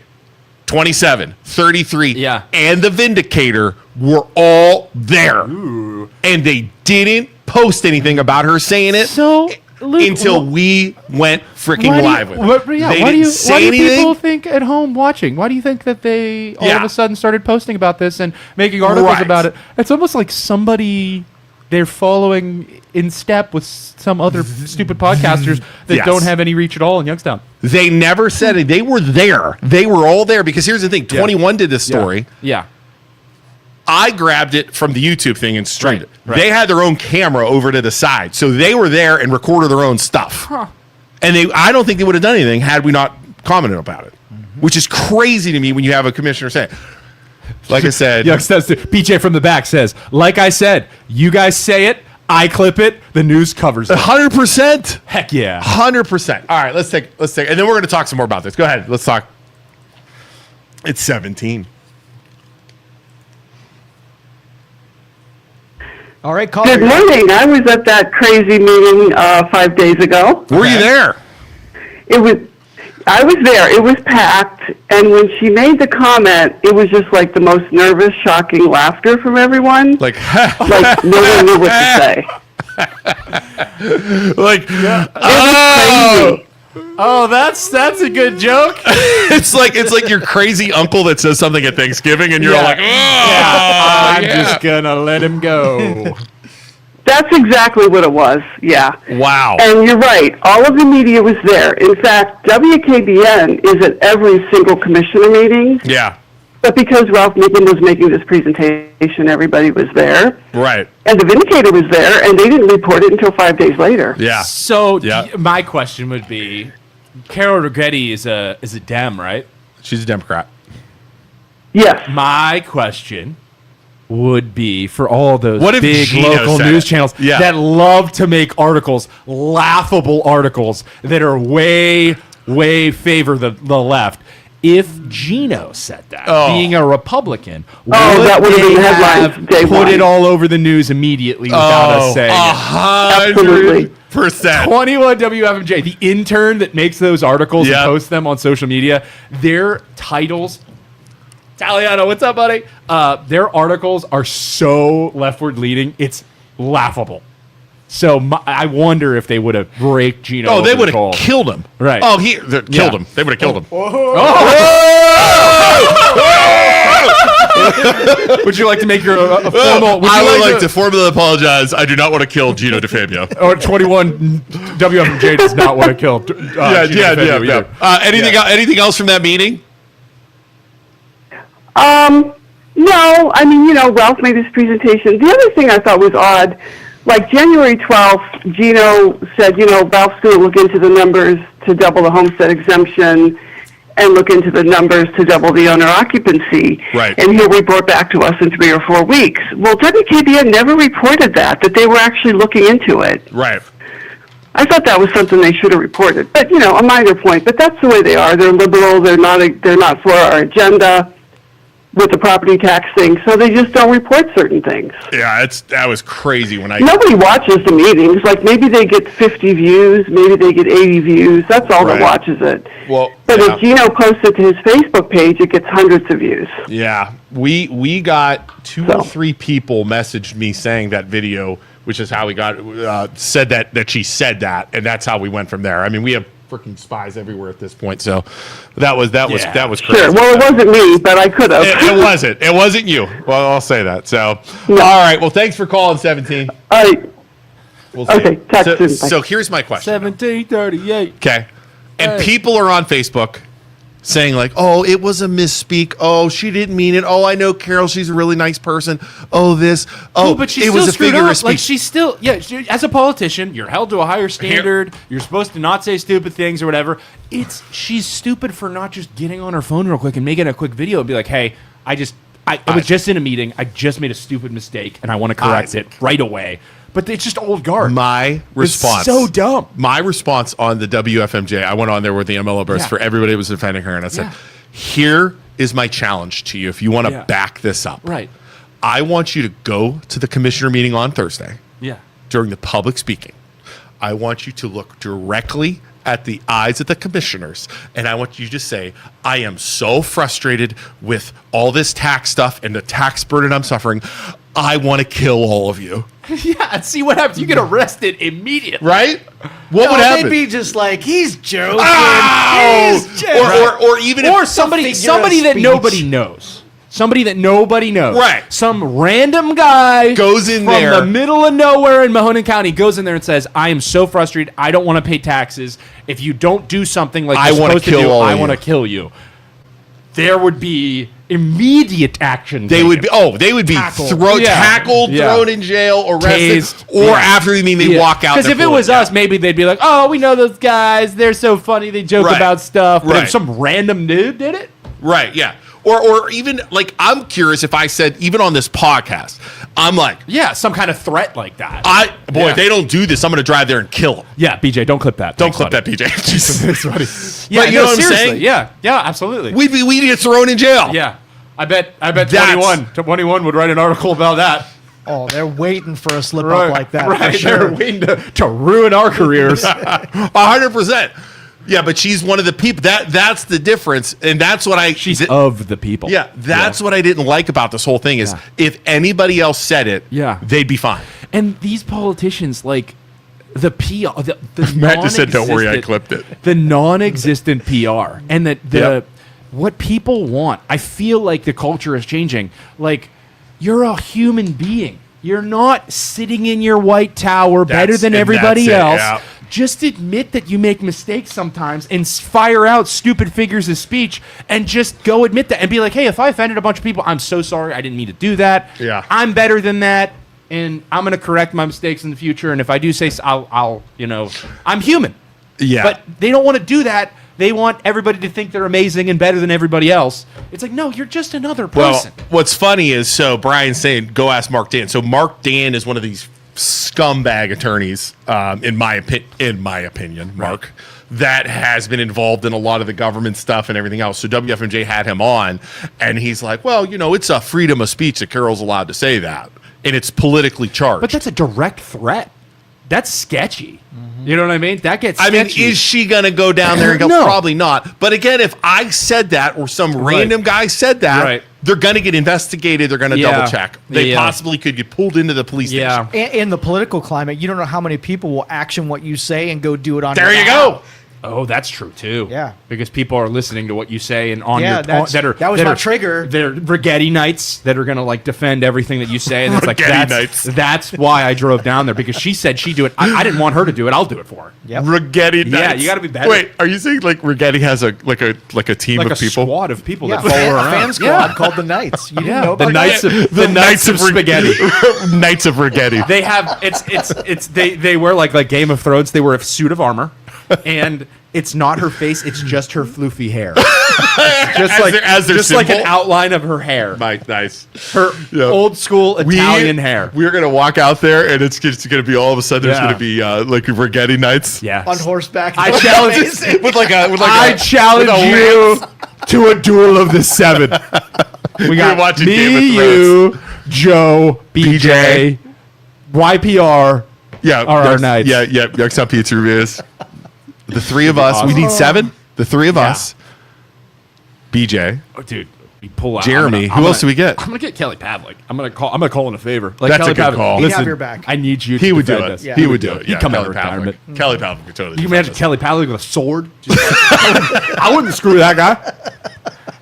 27, 33, Yeah. and the Vindicator were all there. And they didn't post anything about her saying it So Luke, until we went freaking why do you- live with it. what- yeah, They why do didn't you? say Why do anything. people think at home watching? Why do you think that they all of Yeah. a sudden started posting about this and making articles Right. about it? It's almost like somebody they're following in step with some other stupid podcasters that Yes. don't have any reach at all in Youngstown. They never said it. They were there. They were all there because here's the thing. 21 did this story. Yeah. I grabbed it from the YouTube thing and streamed it. Right. They had their own camera over to the side. So they were there and recorded their own stuff. And I don't think they would have done anything had we not commented about it, which is crazy to me when you have a commissioner saying, like I said, PJ from the back says, like I said, you guys say it, I clip it, the news covers it. 100%. Heck yeah. 100%. All right, let's take, and then we're going to talk some more about this. Go ahead. Let's talk. It's 17. All right, caller. Good morning. I was at that crazy meeting 5 days ago. Were you there? I was there. It was packed, and when she made the comment, it was just like the most nervous, shocking laughter from everyone. Like, Like no one knew what to say. like, It was crazy. Oh, that's a good joke. it's like your crazy uncle that says something at Thanksgiving, and you're all like, I'm just gonna let him go. That's exactly what it was. Yeah. wow. And you're right. All of the media was there. In fact, WKBN is at every single commissioner meeting. Yeah, But because Ralph Nickam was making this presentation, everybody was there. right. And the Vindicator was there, and they didn't report it until 5 days later. Yeah. So Yeah. my question would be, Carol Righetti is a Dem, right? She's a Democrat. Yes. My question would be for all those What if big Gino local said news it? channels Yeah. that love to make articles, laughable articles that are way, way favor the left. If Gino said that, Oh. being a Republican, that would've been they the headlines have day put one. it all over the news immediately without us saying it. 100%. 21 WFMJ, the intern that makes those articles Yep. and posts them on social media, their titles, Taliano, what's up, buddy? Their articles are so leftward leading, it's laughable. So I wonder if they would have raked Gino. Oh, they over would the coal. have killed him. Right. Oh, killed Yeah. him. They would have killed him. Would you like to make your a formal? I would like to formally apologize. I do not want to kill Gino DeFabio. Or 21 WFMJ does not want to kill. Gino DeFabio either. Anything else from that meeting? No, I mean, Ralph made his presentation. The other thing I thought was odd, like January 12th, Gino said, Ralph's going to look into the numbers to double the homestead exemption and look into the numbers to double the owner occupancy. Right. And he'll report back to us in 3 or 4 weeks. Well, WKBN never reported that they were actually looking into it. Right. I thought that was something they should have reported. But, a minor point. But that's the way they are. They're liberal. They're not for our agenda. with the property tax thing, so they just don't report certain things. Yeah, that was crazy when I. Nobody watches the meetings. Like, maybe they get 50 views, maybe they get 80 views. That's all that watches it. Well, but yeah. if Gino posts it to his Facebook page, it gets hundreds of views. Yeah, we got 2 or 3 people messaged me saying that video, which is how we got said that she said that, and that's how we went from there. I mean, we have freaking spies everywhere at this point, so that was crazy. Sure. Well, it wasn't me, but I could have. It wasn't you. Well, I'll say that. So, all right. Well, thanks for calling, 17. All right. We'll see. Okay. Talk soon. Bye. So here's my question. 1738. Okay. And people are on Facebook saying like, oh, it was a misspeak. Oh, she didn't mean it. Oh, I know Carol. She's a really nice person. Oh, this. Oh, but she's it still was a screwed figure up. of speech. Like, she's still, as a politician, you're held to a higher standard. You're supposed to not say stupid things or whatever. She's stupid for not just getting on her phone real quick and making a quick video and be like, hey, I was just in a meeting. I just made a stupid mistake and I want to correct it right away. But it's just old guard. My response. It's so dumb. My response on the WFMJ, I went on there with the MLO Bros for everybody that was defending her, and I said, here is my challenge to you if you want to back this up. Right. I want you to go to the commissioner meeting on Thursday. Yeah. During the public speaking. I want you to look directly at the eyes of the commissioners, and I want you to say, I am so frustrated with all this tax stuff and the tax burden I'm suffering. I want to kill all of you. Yeah, and see what happens. You get arrested immediately. Right? What would happen? They'd be just like, he's joking. Oh! He's joking. Or even Or if somebody figure of that speech. nobody knows. Somebody that nobody knows. Right. Some random guy goes in from there. the middle of nowhere in Mahoning County goes in there and says, I am so frustrated. I don't want to pay taxes. If you don't do something like you're supposed to do, I want to kill you. There would be immediate action. They would be Tackled. tackled, thrown in jail, arrested, Tased. or after the meeting they walk out. Because if it was us, maybe they'd be like, "Oh, we know those guys. They're so funny. They joke about stuff." But if some random dude did it, right? Yeah. Or even like I'm curious if I said even on this podcast, I'm like, some kind of threat like that. They don't do this. I'm going to drive there and kill them. Yeah, BJ, don't clip that. Don't clip that, BJ. Jesus. Yeah, but you know what I'm seriously. saying? Yeah, absolutely. We'd get thrown in jail. Yeah, I bet 21 would write an article about that. Oh, they're waiting for a slip up like that. Right, For sure. they're waiting to ruin our careers. 100%. Yeah, but she's one of the people. That's the difference, and that's what She's of the people. Yeah, that's what I didn't like about this whole thing is if anybody else said it, they'd be fine. And these politicians, like the PR, the Matt just said, "Don't worry, I clipped it." The non-existent PR, and what people want. I feel like the culture is changing. Like, you're a human being. You're not sitting in your white tower better than everybody else. Yeah. Just admit that you make mistakes sometimes and fire out stupid figures of speech and just go admit that and be like, hey, if I offended a bunch of people, I'm so sorry. I didn't mean to do that. Yeah. I'm better than that. And I'm going to correct my mistakes in the future. And if I do say, I'll I'm human. Yeah. But they don't want to do that. They want everybody to think they're amazing and better than everybody else. It's like, no, you're just another person. Well, what's funny is, so Brian's saying, go ask Mark Dan. So Mark Dan is one of these scumbag attorneys, in my opinion, Mark, that has been involved in a lot of the government stuff and everything else. So WFMJ had him on, and he's like, well, it's a freedom of speech that Carol's allowed to say that, and it's politically charged. But that's a direct threat. That's sketchy. You know what I mean? That gets sketchy. I mean, is she going to go down there and go? No. Probably not. But again, if I said that or some random guy said that, they're going to get investigated. They're going to double check. They possibly could get pulled into the police station. In the political climate, you don't know how many people will action what you say and go do it on There your you behalf. go. Oh, that's true too. Yeah, because people are listening to what you say and on your that was my trigger. They're Righetti Knights that are going to like defend everything that you say, and it's like Righetti that's why I drove down there because she said she'd do it. I didn't want her to do it. I'll do it for her. Yep. Righetti Knights. Yeah, you got to be better. Wait, are you saying like Righetti has a team like of a people? squad of people Yeah, that follow her a around. fan squad called the Knights. You didn't know about the Knights that? of the Knights of Spaghetti. Knights of Righetti. They have they wear like Game of Thrones. They wear a suit of armor, and it's not her face. It's just her floofy hair. Just like an outline of her hair. Nice. Her old school Italian hair. We're gonna walk out there, and it's gonna be all of a sudden. There's gonna be like Righetti Knights. Yeah, on horseback. I challenge with like I challenge you to a duel of the 7. We got watching me, Game of you, Joe, BJ, YPR. Yeah, are our nights. Yeah, Youngstown Pizza Reviews. The three of us. awesome. We need 7. The three of us. BJ, Oh, dude, we pull out. Jeremy. Who else do we get? I'm gonna get Kelly Pavlik. I'm gonna call in a favor. Like That's Kelly a good Pavlik, call. He'd Listen, have your back. I need you. He to would do defend it. us. Yeah. He would do it. He'd Yeah, come out Kelly of retirement. Pavlik. Kelly Pavlik would totally. You can defend imagine us. Kelly Pavlik with a sword. I wouldn't screw that guy.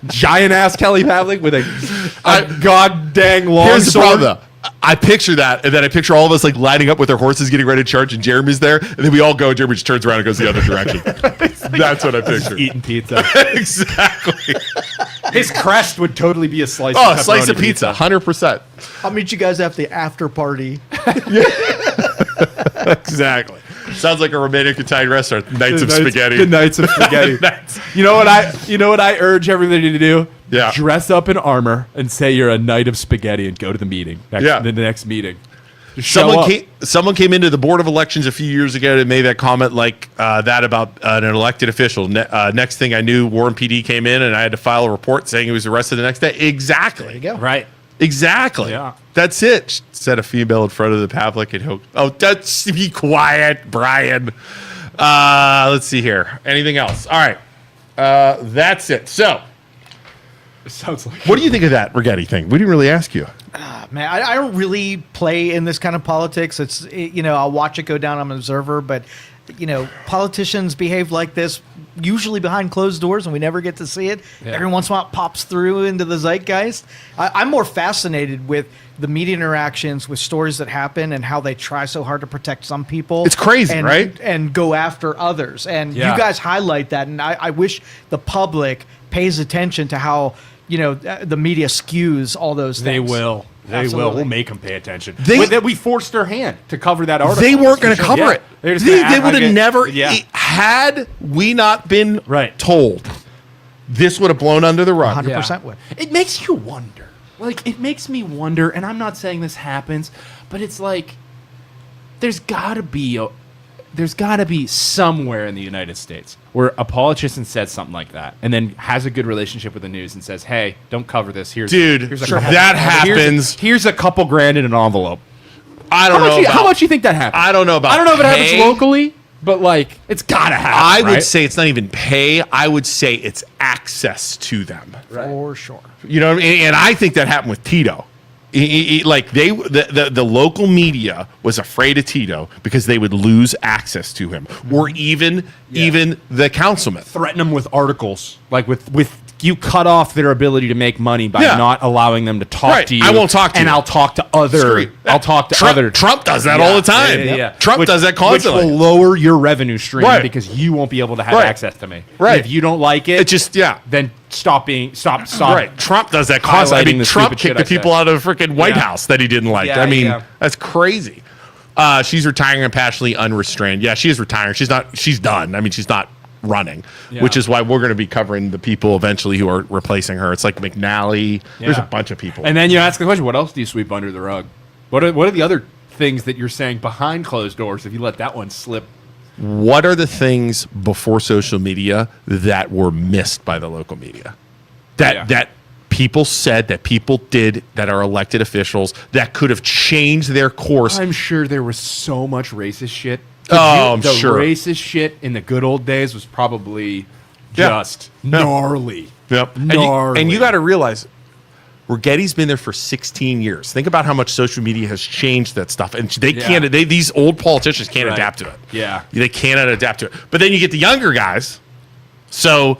Giant ass Kelly Pavlik with a god dang long Here's the sword. problem, though. I picture that, and then I picture all of us like lining up with our horses, getting ready to charge, and Jeremy's there, and then we all go. Jeremy just turns around and goes the other direction. That's what I picture. Eating pizza. Exactly. His crest would totally be a slice. Oh, of a slice pepperoni of pizza, 100%. I'll meet you guys at the after party. Exactly. Sounds like a romantic Italian restaurant. Nights of spaghetti. The nights of spaghetti. You know what I urge everybody to do? Yeah. Dress up in armor and say you're a knight of spaghetti and go to the meeting. The next meeting. Just show up. Someone came into the Board of Elections a few years ago and made that comment like that about an elected official. Next thing I knew, Warren PD came in and I had to file a report saying he was arrested the next day. Exactly. There you go. Right. Exactly. Yeah. That's it. Said a female in front of the Pavlik and he'll. Oh, that's be quiet, Brian. Let's see here. Anything else? All right. That's it. So, Sounds like. what do you think of that Righetti thing? We didn't really ask you. Man, I don't really play in this kind of politics. I'll watch it go down. I'm an observer, but politicians behave like this usually behind closed doors, and we never get to see it. Yeah. Every once in a while, it pops through into the zeitgeist. I'm more fascinated with the media interactions with stories that happen and how they try so hard to protect some people. It's crazy, right? And go after others. And Yeah. you guys highlight that, and I wish the public pays attention to how the media skews all those things. They will. They Absolutely. will. We'll make them pay attention. They- we forced their hand to cover that article. They weren't going to For cover Yeah. it. They're just gonna They act would like have it- never. Yeah. Had we not been Right. told, this would have blown under the rug. 100% would. It makes you wonder. Like, it makes me wonder, and I'm not saying this happens, but it's like there's got to be somewhere in the United States where a politician says something like that and then has a good relationship with the news and says, "Hey, don't cover this. Here's a couple- that happens. Here's a couple grand in an envelope." I don't know. How much you think that happens? I don't know about. I don't know if it happens pay. locally, but like it's gotta happen. I would right? say it's not even pay. I would say it's access to them. For sure. You know what I mean? And I think that happened with Tito. The local media was afraid of Tito because they would lose access to him, or even the councilman. threaten them with articles, like with you cut off their ability to make money by Yeah. not allowing them to talk Right. to you. I won't talk to and you. I'll talk to other. Screw I'll talk to Trump, other. Trump does that all the time. Yeah. Trump does that constantly. Which will lower your revenue stream Right. because you won't be able to have Right. access to me. Right. And if you don't like it, It just then stop. Right. Trump does that constantly. I highlighting mean, the Trump stupid shit kicked the I said. people out of the freaking White Yeah. House that he didn't like. Yeah, I mean, yeah. that's crazy. She's retiring and passionately unrestrained. Yeah, she is retiring. She's not. She's done. I mean, she's not running, which is why we're going to be covering the people eventually who are replacing her. It's like McNally. There's a Yeah. bunch of people. And then you ask the question: what else do you sweep under the rug? What are the other things that you're saying behind closed doors? If you let that one slip. What are the things before social media that were missed by the local media? That people said, that people did, that are elected officials, that could have changed their course. I'm sure there was so much racist shit. I'm the sure. racist shit in the good old days was probably Yeah. just gnarly. Yep. Gnarly. And you got to realize, Righetti's been there for 16 years. Think about how much social media has changed that stuff. And they can't, these old politicians can't Right. adapt to it. Yeah. They cannot adapt to it. But then you get the younger guys. So,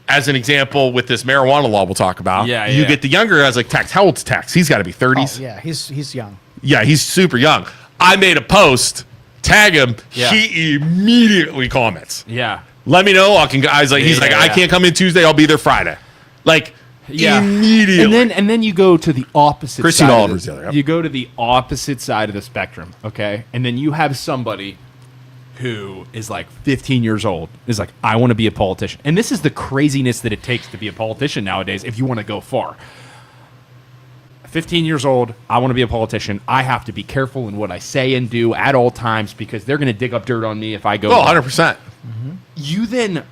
as an example, with this marijuana law we'll talk about, you get the younger guys like Tex. How old's Tex? He's got to be 30s. Oh, yeah, he's young. Yeah, he's super young. I made a post, tag him. Yeah. He immediately comments. Yeah. Let me know. He's like, I can't come in Tuesday. I'll be there Friday. Like, immediately. And then you go to the opposite Christine side. Oliver's the other, yep. You go to the opposite side of the spectrum, okay? And then you have somebody who is like 15 years old, is like, I want to be a politician. And this is the craziness that it takes to be a politician nowadays if you want to go far. 15 years old, I want to be a politician. I have to be careful in what I say and do at all times because they're going to dig up dirt on me if I go. Oh, 100%. You then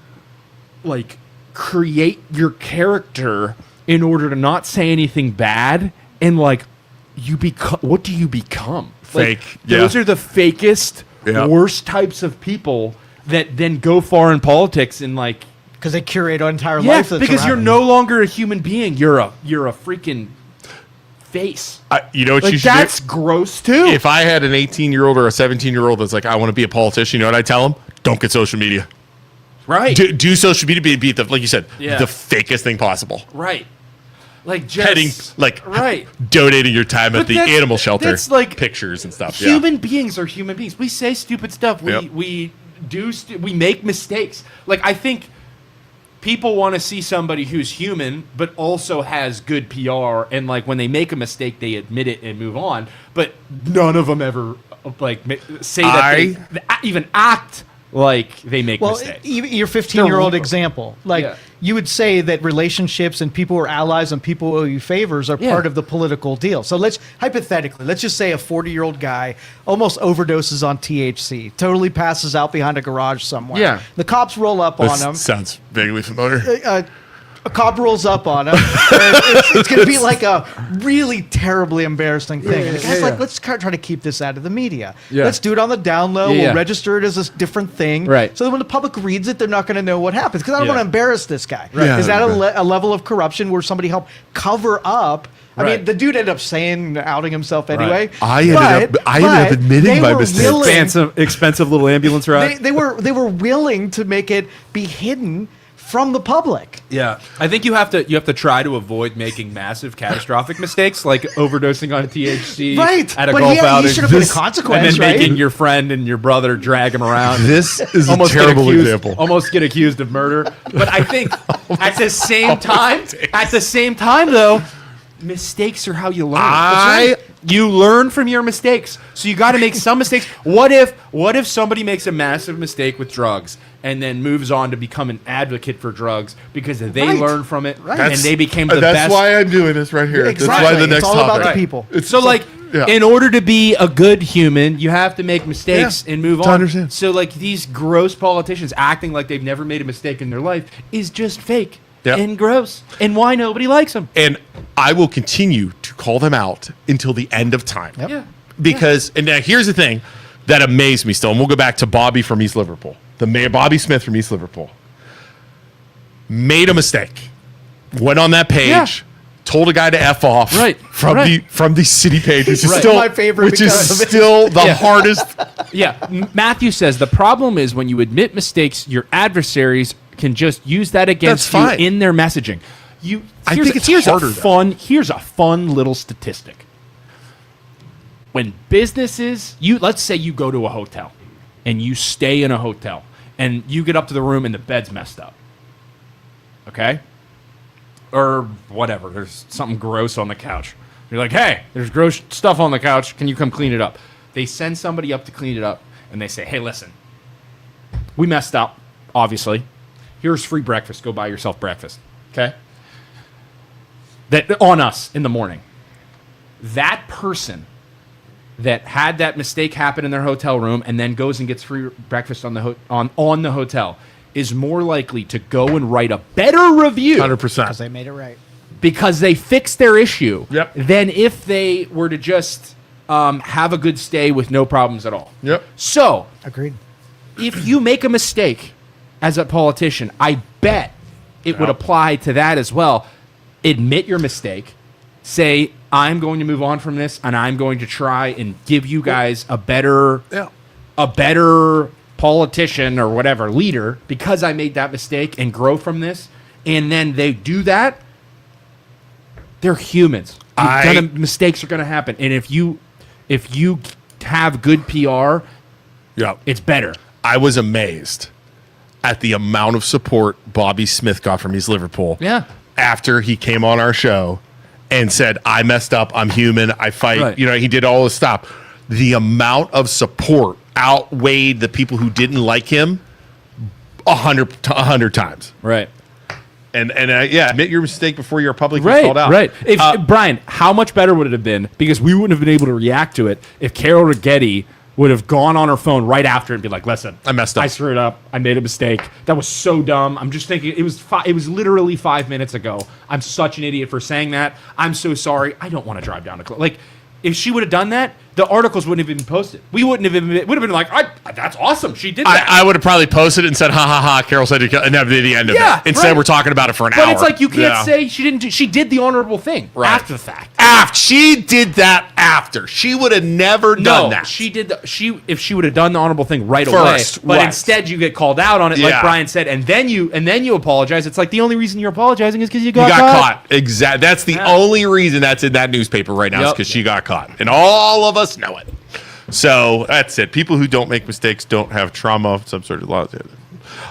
like create your character in order to not say anything bad, and like you become. What do you become? Fake. Those are the fakest, worst types of people that then go far in politics and like. Because they curate our entire life. That's because you're around no longer a human being. You're a freaking face. You know what like you should that's do? gross too. If I had an 18-year-old or a 17-year-old that's like, I want to be a politician, you know what I tell them? Don't get social media. Right. Do social media be the, like you said, Yeah. the fakest thing possible. Right. Like just Heading, like, right. donating your time at But the that's- animal shelter. that's like pictures and stuff. Human beings are human beings. We say stupid stuff. Yep. We we make mistakes. Like I think people want to see somebody who's human but also has good PR, and like when they make a mistake they admit it and move on, but none of them ever like say that they even act like they make mistakes. Even your 15-year-old They're- example, like Yeah. you would say that relationships and people who are allies and people who owe you favors are part of the political deal. So let's just say a 40-year-old guy almost overdoses on THC, totally passes out behind a garage somewhere. Yeah. The cops roll up on This him. sounds vaguely familiar. A cop rolls up on him. It's going to be like a really terribly embarrassing thing. And the guy's like, let's try to keep this out of the media. Yeah. Let's do it on the down low. Yeah. We'll register it as a different thing. Right. So that when the public reads it, they're not going to know what happens. Because I don't Yeah. want to embarrass this guy. Right. Is that Yeah. a level of corruption where somebody helped cover up? I Right. mean, the dude ended up outing himself anyway. I ended up admitting they my were mistake. willing- Expensive little ambulance ride. They were willing to make it be hidden from the public. Yeah, I think you have to try to avoid making massive catastrophic mistakes like overdosing on THC Right. at a But golf yeah, you outing. should have been a consequence, and then right? making your friend and your brother drag him around. This is a Almost get terrible accused- example. Almost get accused of murder. But I think at the same time though, mistakes are how you learn. I- You learn from your mistakes. So you got to make some mistakes. What if somebody makes a massive mistake with drugs and then moves on to become an advocate for drugs because they Right. learn from it Right. and they became the That's best. why I'm doing this right here. Exactly. That's why the It's next all topic. about the Right. people. So like in order to be a good human, you have to make mistakes Yeah, and move to on. understand. So like these gross politicians acting like they've never made a mistake in their life is just fake Yep. and gross. And why nobody likes them. And I will continue to call them out until the end of time. Yep. Yeah. Because, and now here's the thing that amazed me still, and we'll go back to Bobby from East Liverpool. The mayor, Bobby Smith from East Liverpool, made a mistake, went on that page, Yeah. told a guy to F off from the city page, which is Right. still My favorite which is because of it. still the hardest. Yeah. Matthew says the problem is when you admit mistakes, your adversaries can just use that against That's fine. you in their messaging. I think it's harder, though. Here's a fun little statistic. When businesses, let's say you go to a hotel and you stay in a hotel and you get up to the room and the bed's messed up. Okay? Or whatever. There's something gross on the couch. You're like, hey, there's gross stuff on the couch. Can you come clean it up? They send somebody up to clean it up and they say, hey, listen, we messed up, obviously. Here's free breakfast. Go buy yourself breakfast. Okay? That on us in the morning. That person that had that mistake happen in their hotel room and then goes and gets free breakfast on the on the hotel is more likely to go and write a better review 100%. They made it right. because they fixed their issue Yep. than if they were to just have a good stay with no problems at all. Yep. So Agreed. if you make a mistake as a politician, I bet it would apply to that as well. Admit your mistake. Say, I'm going to move on from this, and I'm going to try and give you guys a better politician or whatever, leader, because I made that mistake and grow from this. And then they do that. They're humans. Mistakes are going to happen. And if you have good PR, Yeah. it's better. I was amazed at the amount of support Bobby Smith got from East Liverpool. Yeah. After he came on our show and said, I messed up, I'm human, I fight. Right. You know, he did all this stuff. The amount of support outweighed the people who didn't like him 100 times. Right. And admit your mistake before you're publicly called out. Right. Brian, how much better would it have been? Because we wouldn't have been able to react to it if Carol Righetti would have gone on her phone right after and be like, listen, I messed up. I screwed up. I made a mistake. That was so dumb. I'm just thinking it was literally 5 minutes ago. I'm such an idiot for saying that. I'm so sorry. I don't want to drive down to like if she would have done that, the articles wouldn't have been posted. We wouldn't have been. It would have been like, that's awesome. She did that. I would have probably posted it and said, ha ha ha, Carol said you and that would be the end of it. Instead, we're talking about it for an hour. But it's like you can't say she didn't do. She did the honorable thing after the fact. She did that after. She would have never done that. She did. If she would have done the honorable thing right First, away, but right. instead you get called out on it, like Brian said, and then you apologize. It's like the only reason you're apologizing is because you got caught. Exactly. That's the only reason that's in that newspaper right now is because she got caught, and all of us know it. So that's it. People who don't make mistakes don't have trauma of some sort of law.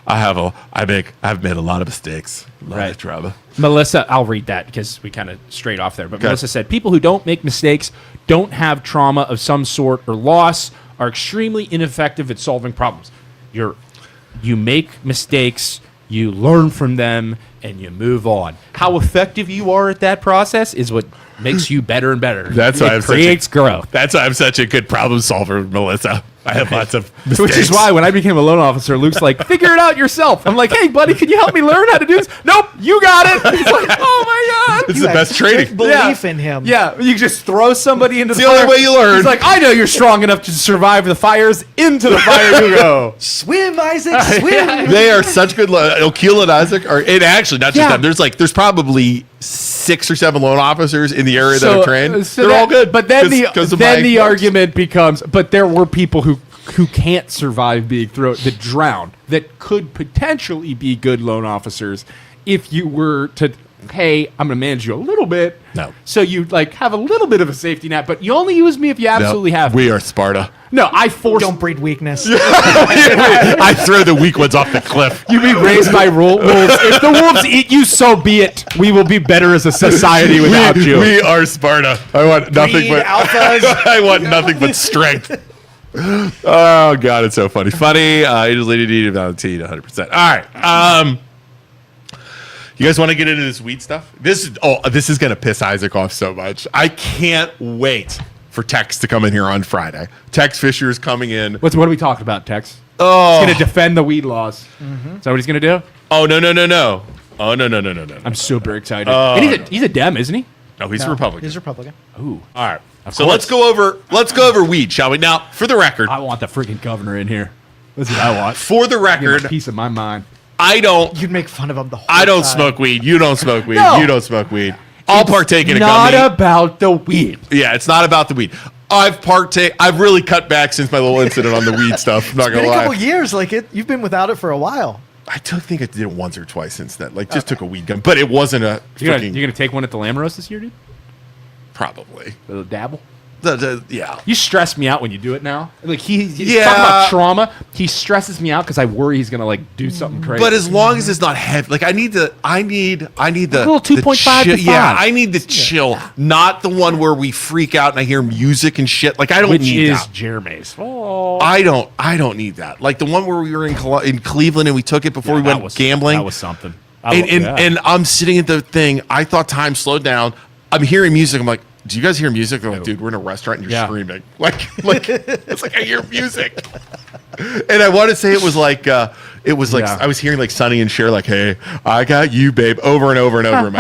I've made a lot of mistakes. A lot of trauma. Melissa, I'll read that because we kind of strayed off there. But Melissa said, people who don't make mistakes, don't have trauma of some sort or loss, are extremely ineffective at solving problems. You make mistakes, you learn from them, and you move on. How effective you are at that process is what makes you better and better. That's why it creates growth. That's why I'm such a good problem solver, Melissa. I have lots of mistakes. Which is why when I became a loan officer, Luke's like, figure it out yourself. I'm like, hey, buddy, can you help me learn how to do this? Nope, you got it. He's like, oh, my God. It's the best training. Belief in him. Yeah, you just throw somebody into the It's the fire. only way you learn. He's like, I know you're strong enough to survive the fires. Into the fire you go. Swim, Isaac, swim. They are such good. O'Keel and Isaac are. It actually not just them. There's probably 6 or 7 loan officers in the area that are trained. They're all good. But then the argument becomes, but there were people who can't survive being that drown, that could potentially be good loan officers if you were to, hey, I'm going to manage you a little bit. No. So you like have a little bit of a safety net, but you only use me if you absolutely have to. We are Sparta. No, I force. Don't breed weakness. I throw the weak ones off the cliff. You be raised by wolves. If the wolves eat you, so be it. We will be better as a society without you. We are Sparta. I want nothing Breed but alphas. I want nothing but strength. Oh God, it's so funny. Funny. You just need to validate 100%. All right. You guys want to get into this weed stuff? This is gonna piss Isaac off so much. I can't wait for Tex to come in here on Friday. Tex Fisher is coming in. What are we talking about, Tex? Oh, He's going to defend the weed laws. Is that what he's going to do? oh no. Oh no. I'm super excited. And he's a Dem, isn't he? No, he's a Republican. He's Republican. Ooh. All right. Of So course. let's go over weed, shall we? Now, for the record, I want the freaking governor in here. That's what I want. for the Give record, him a piece of my mind. I don't You'd make fun of him the whole I don't time. smoke weed. You don't smoke weed. No. You don't smoke weed. I'll partake in a Not gummy. about the weed. Yeah, it's not about the weed. I've really cut back since my little incident on the weed stuff. I'm not It's gonna been a lie. couple years. Like you've been without it for a while. I think I did it once or twice since then. Like, just took a weed gum, but it wasn't a You're freaking gonna take one at the Lamb this year, dude? probably. A little dabble? Yeah. You stress me out when you do it now. Like he's Yeah. talking about trauma. He stresses me out because I worry he's gonna like do something crazy. But as long as it's not heavy, like I need the little 2.5 to 5. Yeah, I need the chill, not the one where we freak out and I hear music and shit. Like I don't which need is that. Jeremy's. Oh, I don't need that. Like the one where we were in Cleveland and we took it before we that went was gambling. That was something. And I'm sitting at the thing. I thought time slowed down. I'm hearing music. I'm like, do you guys hear music? They're like, dude, we're in a restaurant and you're screaming. Like it's like I hear music. And I want to say it was like I was hearing like Sonny and Cher like, hey, I got you, babe, over and over and over in my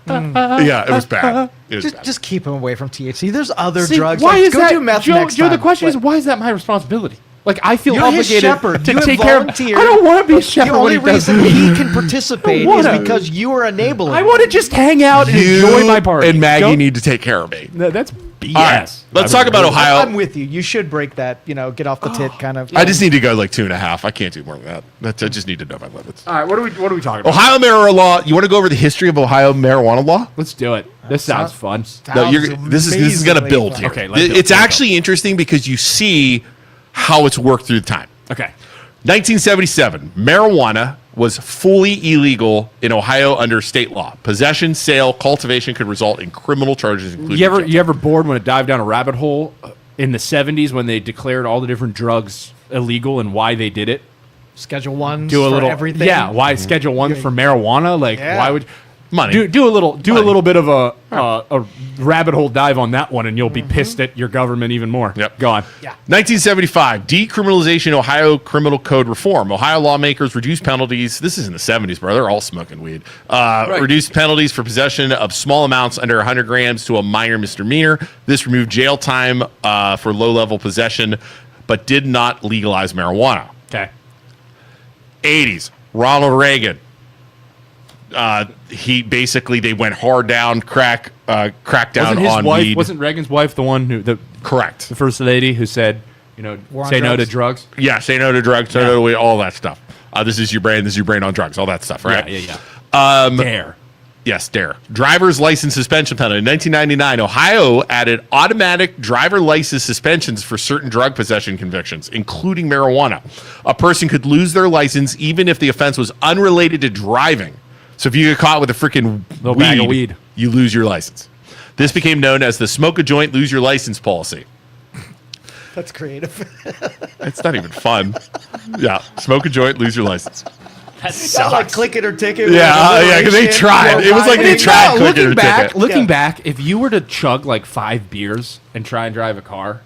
head. Yeah, it was bad. Just keep him away from THC. There's other See, drugs. Why Like, is go that, do meth Joe? next Joe, the time. question is, Like, why is that my responsibility? Like I feel You're his obligated shepherd. to You have take care of. I volunteered. don't want to be a shepherd. the only when he does reason it. he can participate I is wanna- because you are enabling. I want to just hang out and enjoy my party. and Maggie Don't- need to take care of me. No, that's BS. All right, let's talk about Ohio. I'm with you. You should break that. Get off the tit kind of. I just need to go like 2.5. I can't do more than that. I just need to know my limits. All right, what are we talking about? Ohio marijuana law. You want to go over the history of Ohio marijuana law? Let's do it. This sounds fun. No, this is going to build here. Okay, let's build. It's actually interesting because you see how it's worked through time. Okay. 1977, marijuana was fully illegal in Ohio under state law. Possession, sale, cultivation could result in criminal charges, including You ever bored when it dived down a rabbit hole in the 70s when they declared all the different drugs illegal and why they did it? Schedule 1 Do a for little everything. Yeah, why Schedule 1 for marijuana? Like Yeah. why would Money. Do a little bit of a rabbit hole dive on that one, and you'll be pissed at your government even more. Yep. Go on. Yeah. 1975, decriminalization Ohio criminal code reform. Ohio lawmakers reduced penalties. This is in the 70s, bro. They're all smoking weed. Reduced penalties for possession of small amounts under 100 grams to a minor misdemeanor. This removed jail time for low-level possession, but did not legalize marijuana. Okay. 80s, Ronald Reagan. They went hard down, crackdown on weed. Wasn't Reagan's wife the one who Correct. the first lady who said, War on say no to drugs? drugs? Yeah, say no to drugs, say no to weed, all that stuff. This is your brain on drugs, all that stuff, right? Yeah. Dare. Yes, dare. Driver's license suspension penalty. In 1999, Ohio added automatic driver license suspensions for certain drug possession convictions, including marijuana. A person could lose their license even if the offense was unrelated to driving. So if you get caught with a freaking bag of weed, you lose your license. This became known as the smoke a joint, lose your license policy. That's creative. It's not even fun. Yeah, smoke a joint, lose your license. that Sounds like click it or ticket. Yeah, because they tried. It was like they tried click it or ticket. Looking back, if you were to chug like 5 beers and try and drive a car,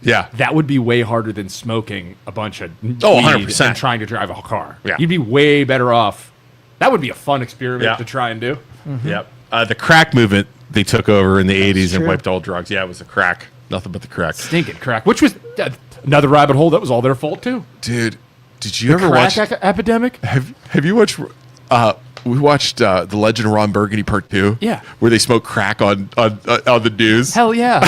Yeah. that would be way harder than smoking a bunch of weed 100%. and trying to drive a car. Yeah. You'd be way better off. That would be a fun experiment Yeah. to try and do. Yep. The crack movement they took over in the 80s and true. wiped all drugs. Yeah, it was the crack. Nothing but the crack. Stinking crack, which was another rabbit hole that was all their fault too. Dude, did you ever watch? Epidemic? Have you watched? We watched The Legend of Ron Burgundy Part 2. Yeah. Where they smoke crack on the news. Hell yeah.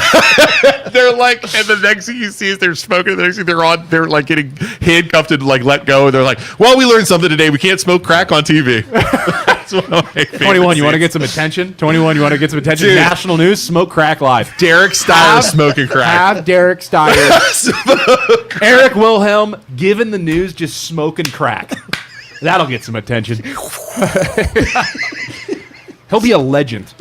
They're like, and the next thing you see is they're smoking. The next thing they're like getting handcuffed and like let go. And they're like, well, we learned something today. We can't smoke crack on TV. That's one of my favorite 21, you want to scenes. get some attention? 21, you want to get some attention? Dude. National news, smoke crack live. Derek Steyer smoking crack. Have Derek Steyer, Eric Wilhelm giving the news just smoking crack. That'll get some attention. He'll be a legend.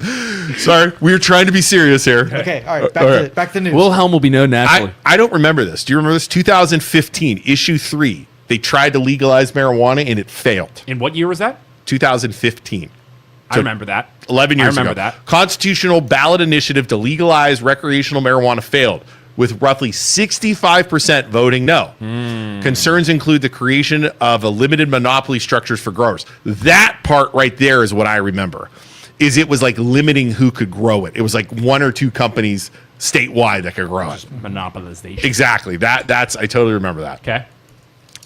Sorry, we were trying to be serious here. Okay, all right, back to news. Wilhelm will be known nationally. I don't remember this. Do you remember this? 2015, issue 3. They tried to legalize marijuana and it failed. In what year was that? 2015. I remember that. 11 years I remember ago. that. Constitutional ballot initiative to legalize recreational marijuana failed, with roughly 65% voting no. Concerns include the creation of a limited monopoly structures for growers. That part right there is what I remember. Is it was like limiting who could grow it. It was like 1 or 2 companies statewide that could grow it. Monopolization. Exactly. That's I totally remember that. Okay.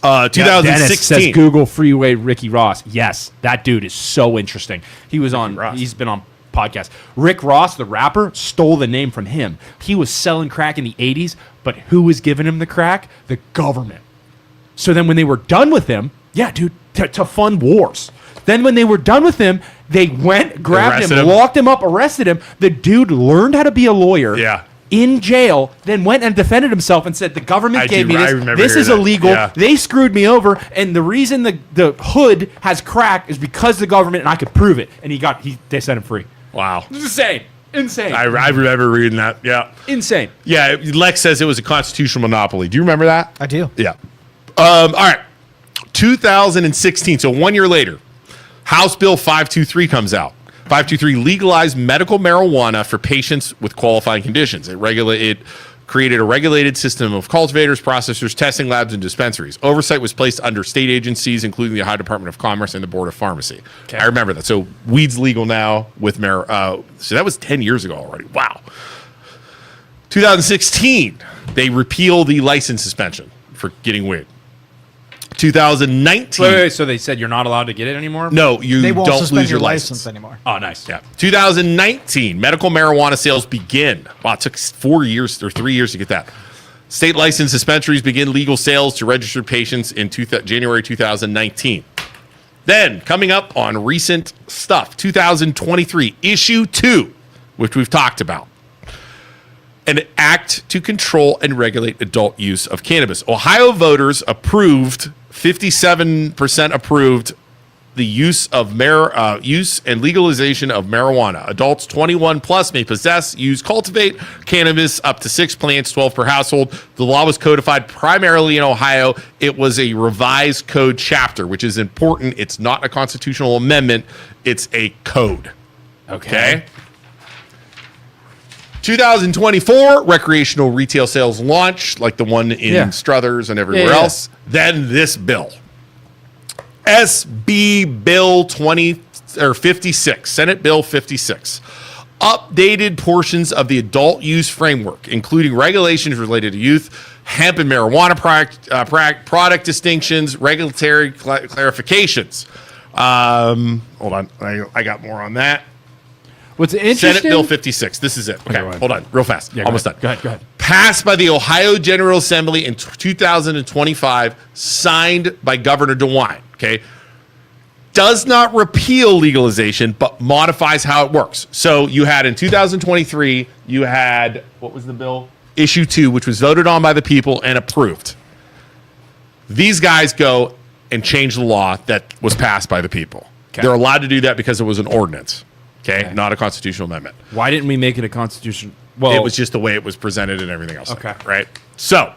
2016. Dennis says Google Freeway Ricky Ross. Yes, that dude is so interesting. He was on. Ross. He's been on podcasts. Rick Ross, the rapper, stole the name from him. He was selling crack in the 80s, but who was giving him the crack? The government. So then when they were done with him, yeah, dude, to fund wars. Then when they were done with him, they went, grabbed Arrested him, him. locked him up, arrested him. The dude learned how to be a lawyer. Yeah. In jail, then went and defended himself and said, the government gave me I this. remember This is hearing that. illegal. Yeah. They screwed me over. And the reason the hood has crack is because the government, and I could prove it. And they set him free. Wow. It's insane. Insane. I remember reading that. Yeah. Insane. Yeah. Lex says it was a constitutional monopoly. Do you remember that? I do. Yeah. All right. 2016. So 1 year later, House Bill 523 comes out. 523 legalized medical marijuana for patients with qualifying conditions. It created a regulated system of cultivators, processors, testing labs, and dispensaries. Oversight was placed under state agencies, including the Ohio Department of Commerce and the Board of Pharmacy. Okay. I remember that. So weed's legal now with so that was 10 years ago already. Wow. 2016, they repeal the license suspension for getting weed. 2019. Wait, so they said you're not allowed to get it anymore? No, you They won't don't suspend lose your your license license anymore. Oh, nice. Yeah. 2019, medical marijuana sales begin. Wow, it took 4 years or 3 years to get that. State licensed dispensaries begin legal sales to registered patients in January 2019. Then, coming up on recent stuff, 2023, issue 2, which we've talked about. An act to control and regulate adult use of cannabis. Ohio voters approved, 57% approved the use and legalization of marijuana. Adults 21 plus may possess, use, cultivate cannabis up to 6 plants, 12 per household. The law was codified primarily in Ohio. It was a revised code chapter, which is important. It's not a constitutional amendment. It's a code. Okay. 2024, recreational retail sales launch, like the one in Struthers and everywhere else. Then this bill. SB Bill 56, Senate Bill 56. Updated portions of the adult use framework, including regulations related to youth, hemp and marijuana product distinctions, regulatory clarifications. Hold on. I got more on that. What's interesting? Senate Bill 56. This is it. Okay, hold on. Real fast. Yeah, Almost done. Go ahead. Passed by the Ohio General Assembly in 2025, signed by Governor DeWine. Okay. Does not repeal legalization, but modifies how it works. So you had in 2023, you had, what was the bill? Issue 2, which was voted on by the people and approved. These guys go and change the law that was passed by the people. Okay. They're allowed to do that because it was an ordinance. Okay, not a constitutional amendment. Why didn't we make it a constitution? Well, it was just the way it was presented and everything else. Okay. Right? So,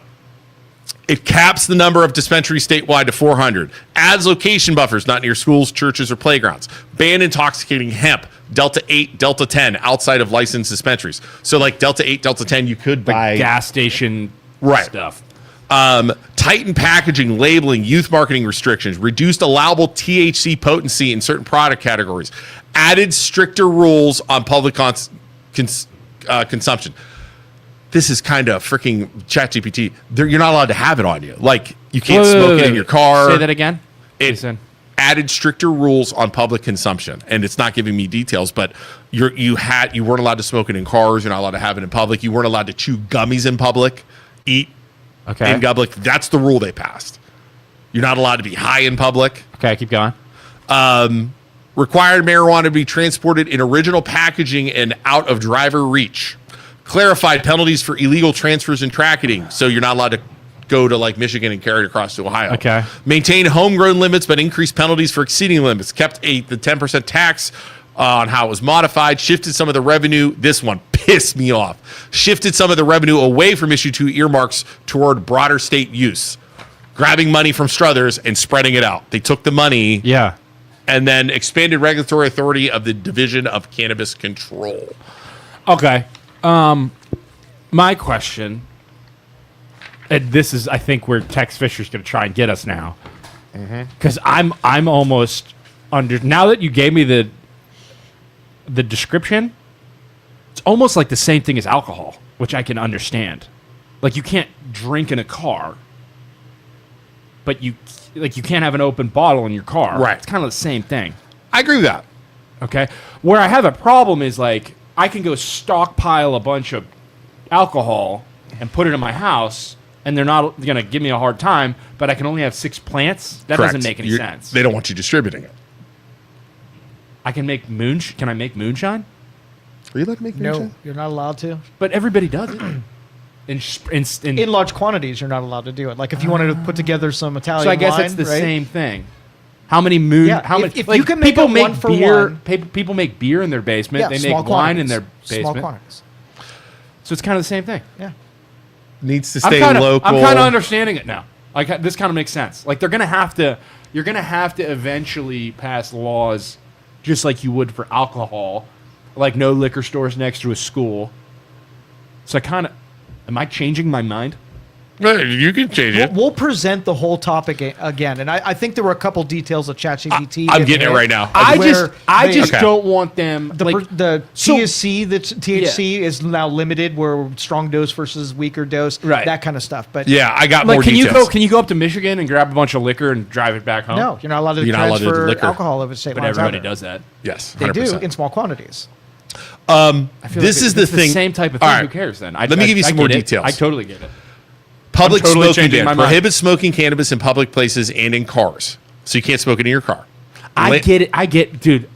it caps the number of dispensaries statewide to 400. Adds location buffers not near schools, churches, or playgrounds. Ban intoxicating hemp, Delta 8, Delta 10, outside of licensed dispensaries. So, like Delta 8, Delta 10, you could buy gas station stuff. Tighten packaging, labeling, youth marketing restrictions, reduced allowable THC potency in certain product categories, added stricter rules on public consumption. This is kind of freaking ChatGPT. You're not allowed to have it on you. Like, you can't smoke it in your car. Say that again. It added stricter rules on public consumption, and it's not giving me details, but you weren't allowed to smoke it in cars. You're not allowed to have it in public. You weren't allowed to chew gummies in public, eat in public. That's the rule they passed. You're not allowed to be high in public. Okay, keep going. Required marijuana to be transported in original packaging and out of driver reach. Clarified penalties for illegal transfers and tracking, so you're not allowed to go to like Michigan and carry it across to Ohio. Okay. Maintain homegrown limits, but increased penalties for exceeding limits. Kept the 10% tax on how it was modified. Shifted some of the revenue. This one pissed me off. Shifted some of the revenue away from issue 2 earmarks toward broader state use. Grabbing money from Struthers and spreading it out. They took the money. Yeah. And then expanded regulatory authority of the Division of Cannabis Control. Okay. My question, and this is, I think, where Tex Fisher's going to try and get us now, because I'm almost under. Now that you gave me the description, it's almost like the same thing as alcohol, which I can understand. Like, you can't drink in a car, but you can't have an open bottle in your car. Right. It's kind of the same thing. I agree with that. Okay. Where I have a problem is, like, I can go stockpile a bunch of alcohol and put it in my house, and they're not going to give me a hard time, but I can only have 6 plants? That Correct. doesn't make any sense. They don't want you distributing it. I can make Can I make moonshine? Are you allowed to make moonshine? No, you're not allowed to. But everybody does it. In large quantities, you're not allowed to do it. Like, if you wanted to put together some Italian so I guess wine, it's the right? same thing. How many moon? Yeah, how if many? you can make people a make 1 for beer. 1. People make beer in their basement. Yeah, they small make wine in quantities. their basement. Small quantities. So it's kind of the same thing. Yeah. Needs to stay local. I'm kind of understanding it now. Like, this kind of makes sense. Like, you're gonna have to eventually pass laws, just like you would for alcohol, like no liquor stores next to a school. So am I changing my mind? You can change it. We'll present the whole topic again, and I think there were a couple details of ChatGPT. I'm getting it right now. I where just Okay. don't want them. the THC, THC is now limited, where strong dose versus weaker dose, Right. that kind of stuff. But Yeah, I got Like, more can details. you go up to Michigan and grab a bunch of liquor and drive it back home? no, you're not allowed to You're not allowed to do transfer liquor. alcohol over state But lines. everybody either. does that. Yes, They 100%. do in small quantities. I feel This like is the it's thing. The same type of All thing. right. Who cares then? Let me give you some more get it. details. I totally get it. Public I'm totally smoking changing ban my mind. prohibits smoking cannabis in public places and in cars. So you can't smoke it in your car. I get it. Dude,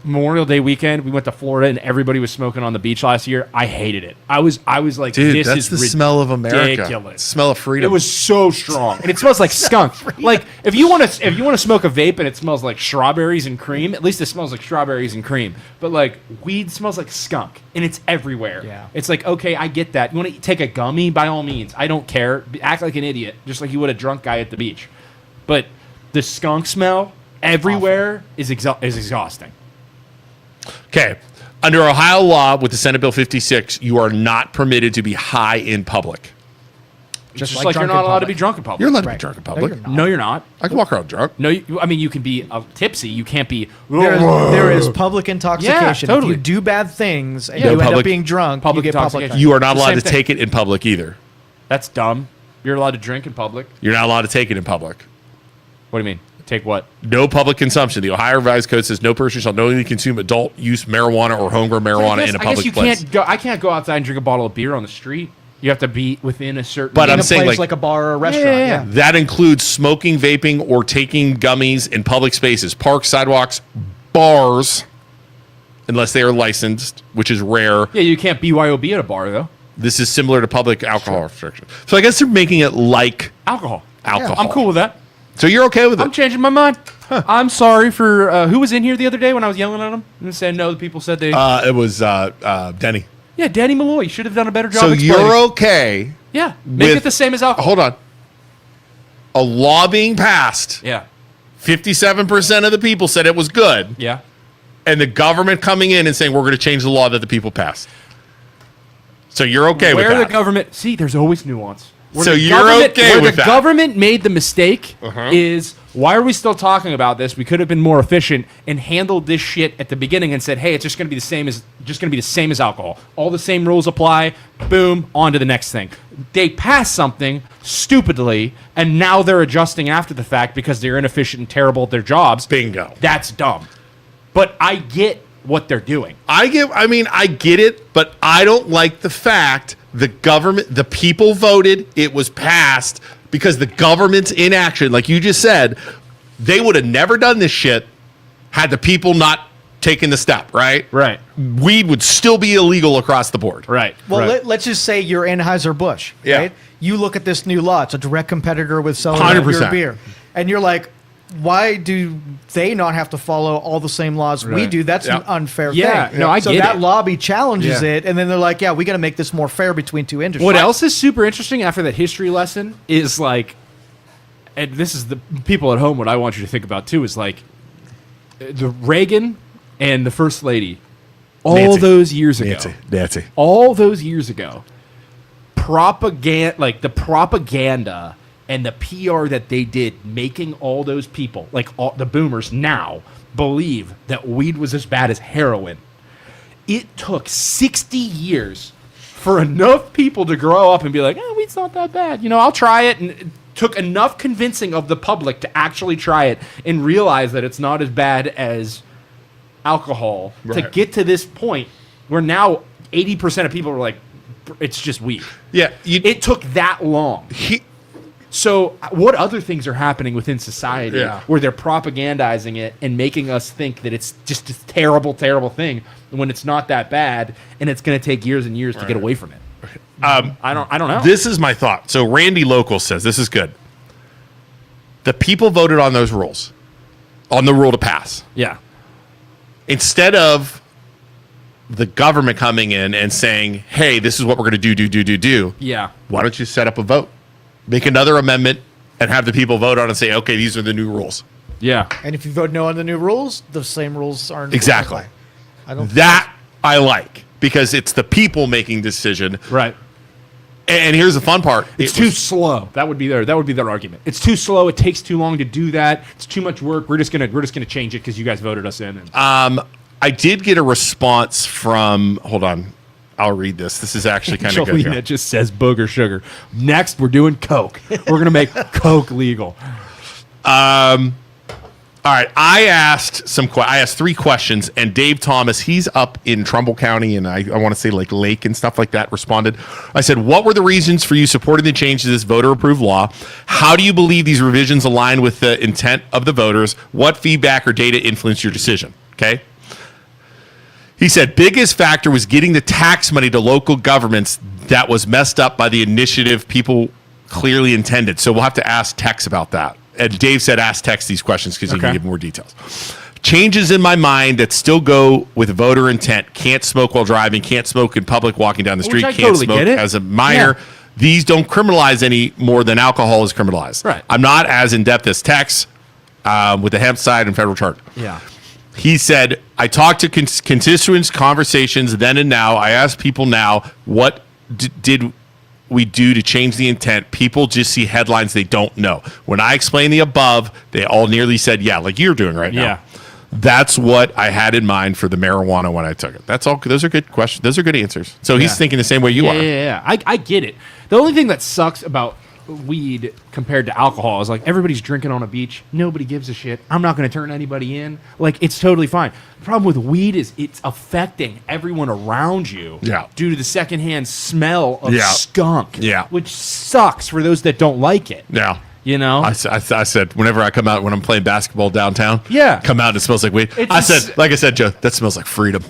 Memorial Day weekend, we went to Florida and everybody was smoking on the beach last year. I hated it. I was like, Dude, this that's is the smell of America. ridiculous. Smell of freedom. It was so strong, and it smells like skunk. Like if you want to smoke a vape and it smells like strawberries and cream, at least it smells like strawberries and cream. But like weed smells like skunk, and it's everywhere. Yeah. It's like, okay, I get that. You want to take a gummy? By all means, I don't care. Act like an idiot, just like you would a drunk guy at the beach. But the skunk smell everywhere is exhausting. Okay. Under Ohio law with the Senate Bill 56, you are not permitted to be high in public. Just like like you're drunk not in allowed to public. be drunk in public. You're allowed to be Right. drunk in No, public. you're not. No, you're not. I can walk around drunk. No, I mean you can be tipsy. You can't be. There is public intoxication. totally. If you do bad things and Yeah. you end Public- up being drunk, public you get public intoxication. You are not The allowed same to thing. take it in public either. That's dumb. You're allowed to drink in public. You're not allowed to take it in public. What do you mean? Take what? No public consumption. The Ohio Revised Code says no person shall knowingly consume adult use marijuana or homegrown marijuana in a I guess public you place. can't go. I can't go outside and drink a bottle of beer on the street. You have to be within a certain. But in I'm a saying, place like- like a bar or a restaurant. yeah, Yeah. That includes smoking, vaping, or taking gummies in public spaces, parks, sidewalks, bars, unless they are licensed, which is rare. yeah, you can't BYOB at a bar though. This is similar to public alcohol restrictions. So I guess they're making it like Alcohol. alcohol. I'm cool with that. So you're okay with I'm it? changing my mind. I'm sorry for who was in here the other day when I was yelling at them and saying no. The people said they. It was Denny. yeah, Danny Malloy, you should have done a better job. So explaining. you're okay. Yeah, make with- it the same as alcohol. Hold on. A law being passed. Yeah, 57% of the people said it was good. yeah. And the government coming in and saying, we're going to change the law that the people passed. So you're okay with Where that? the government there's always nuance. Where So the you're government- okay where with the that? government made the mistake is why are we still talking about this? We could have been more efficient and handled this shit at the beginning and said, hey, it's just going to be the same as alcohol. All the same rules apply. Boom, on to the next thing. They passed something stupidly, and now they're adjusting after the fact because they're inefficient and terrible at their jobs. Bingo. That's dumb. But I get what they're doing. I get it, but I don't like the fact the people voted, it was passed because the government's inaction, like you just said, they would have never done this shit had the people not taken the step, right? Right. Weed would still be illegal across the board. Right. Well, let's just say you're Anheuser-Busch, Yeah. right? You look at this new law. It's a direct competitor with selling 100%. your beer. And you're like, why do they not have to follow all the same laws we Right. do? That's Yeah. an unfair Yeah, thing. no, I so get that it. lobby challenges Yeah. it, and then they're like, yeah, we got to make this more fair between two industries. What else is super interesting after that history lesson is like, and this is the people at home, what I want you to think about too is like the Reagan and the First Lady, all Nancy. those years ago, Nancy. all those years ago, the propaganda and the PR that they did, making all those people, like all the boomers now, believe that weed was as bad as heroin. It took 60 years for enough people to grow up and be like, weed's not that bad. I'll try it. And it took enough convincing of the public to actually try it and realize that it's not as bad as alcohol to Right. get to this point where now 80% of people are like, it's just weed. Yeah. It took that long. So what other things are happening within society Yeah. where they're propagandizing it and making us think that it's just a terrible, terrible thing when it's not that bad and it's going to take years and years to get away from it? I don't know. This is my thought. So Randy Local says, this is good. The people voted on those rules, on the rule to pass. yeah. Instead of the government coming in and saying, hey, this is what we're going to do. Yeah. Why don't you set up a vote? Make another amendment and have the people vote on it and say, okay, these are the new rules. Yeah. And if you vote no on the new rules, the same rules aren't Exactly. I don't. That I like because it's the people making decision. Right. And here's the fun part. It's too slow. That would be their argument. It's too slow. It takes too long to do that. It's too much work. We're just gonna change it because you guys voted us in. And I did get a response from, hold on, I'll read this. This is actually kind of good Jolene, here. it just says booger sugar. Next, we're doing Coke. We're gonna make Coke legal. All right, I asked three questions, and Dave Thomas, he's up in Trumbull County, and I want to say like Lake and stuff like that, responded. I said, what were the reasons for you supporting the change to this voter-approved law? How do you believe these revisions align with the intent of the voters? What feedback or data influenced your decision? Okay. He said, biggest factor was getting the tax money to local governments that was messed up by the initiative people clearly intended. So we'll have to ask Tex about that. And Dave said, ask Tex these questions because he can give more details. Changes in my mind that still go with voter intent. Can't smoke while driving. Can't smoke in public walking down the street. Can't totally smoke as a minor. Yeah. These don't criminalize any more than alcohol is criminalized. Right. I'm not as in-depth as Tex with the hemp side and federal charge. Yeah. He said, I talked to constituents, conversations then and now. I ask people now, what did we do to change the intent? People just see headlines they don't know. When I explained the above, they all nearly said, yeah, like you're doing right now. Yeah. That's what I had in mind for the marijuana when I took it. That's all. Those are good questions. Those are good answers. So he's thinking the same way you are. Yeah. I get it. The only thing that sucks about weed compared to alcohol is like everybody's drinking on a beach. Nobody gives a shit. I'm not going to turn anybody in. Like it's totally fine. The problem with weed is it's affecting everyone around you due to the secondhand smell of skunk. Yeah. Which sucks for those that don't like it. Yeah. You know? I said, whenever I come out, when I'm playing basketball downtown, come out and it smells like weed. Like I said, Joe, that smells like freedom.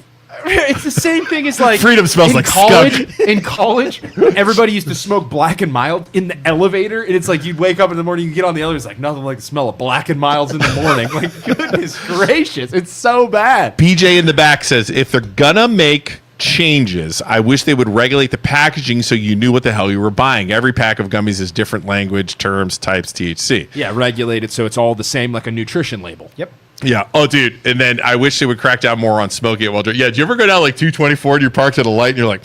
It's the same thing as like freedom smells like skunk. In college, everybody used to smoke Black and Mild in the elevator, and it's like you'd wake up in the morning, you get on the elevator, it's like nothing like the smell of Black and Milds in the morning. Like goodness gracious, it's so bad. BJ in the back says, if they're gonna make changes, I wish they would regulate the packaging so you knew what the hell you were buying. Every pack of gummies is different language, terms, types, THC. Yeah, regulate it so it's all the same, like a nutrition label. Yep. Yeah. Oh, dude. And then I wish they would crack down more on smoking it while drinking. Yeah. Did you ever go down like 224 and you're parked at a light and you're like,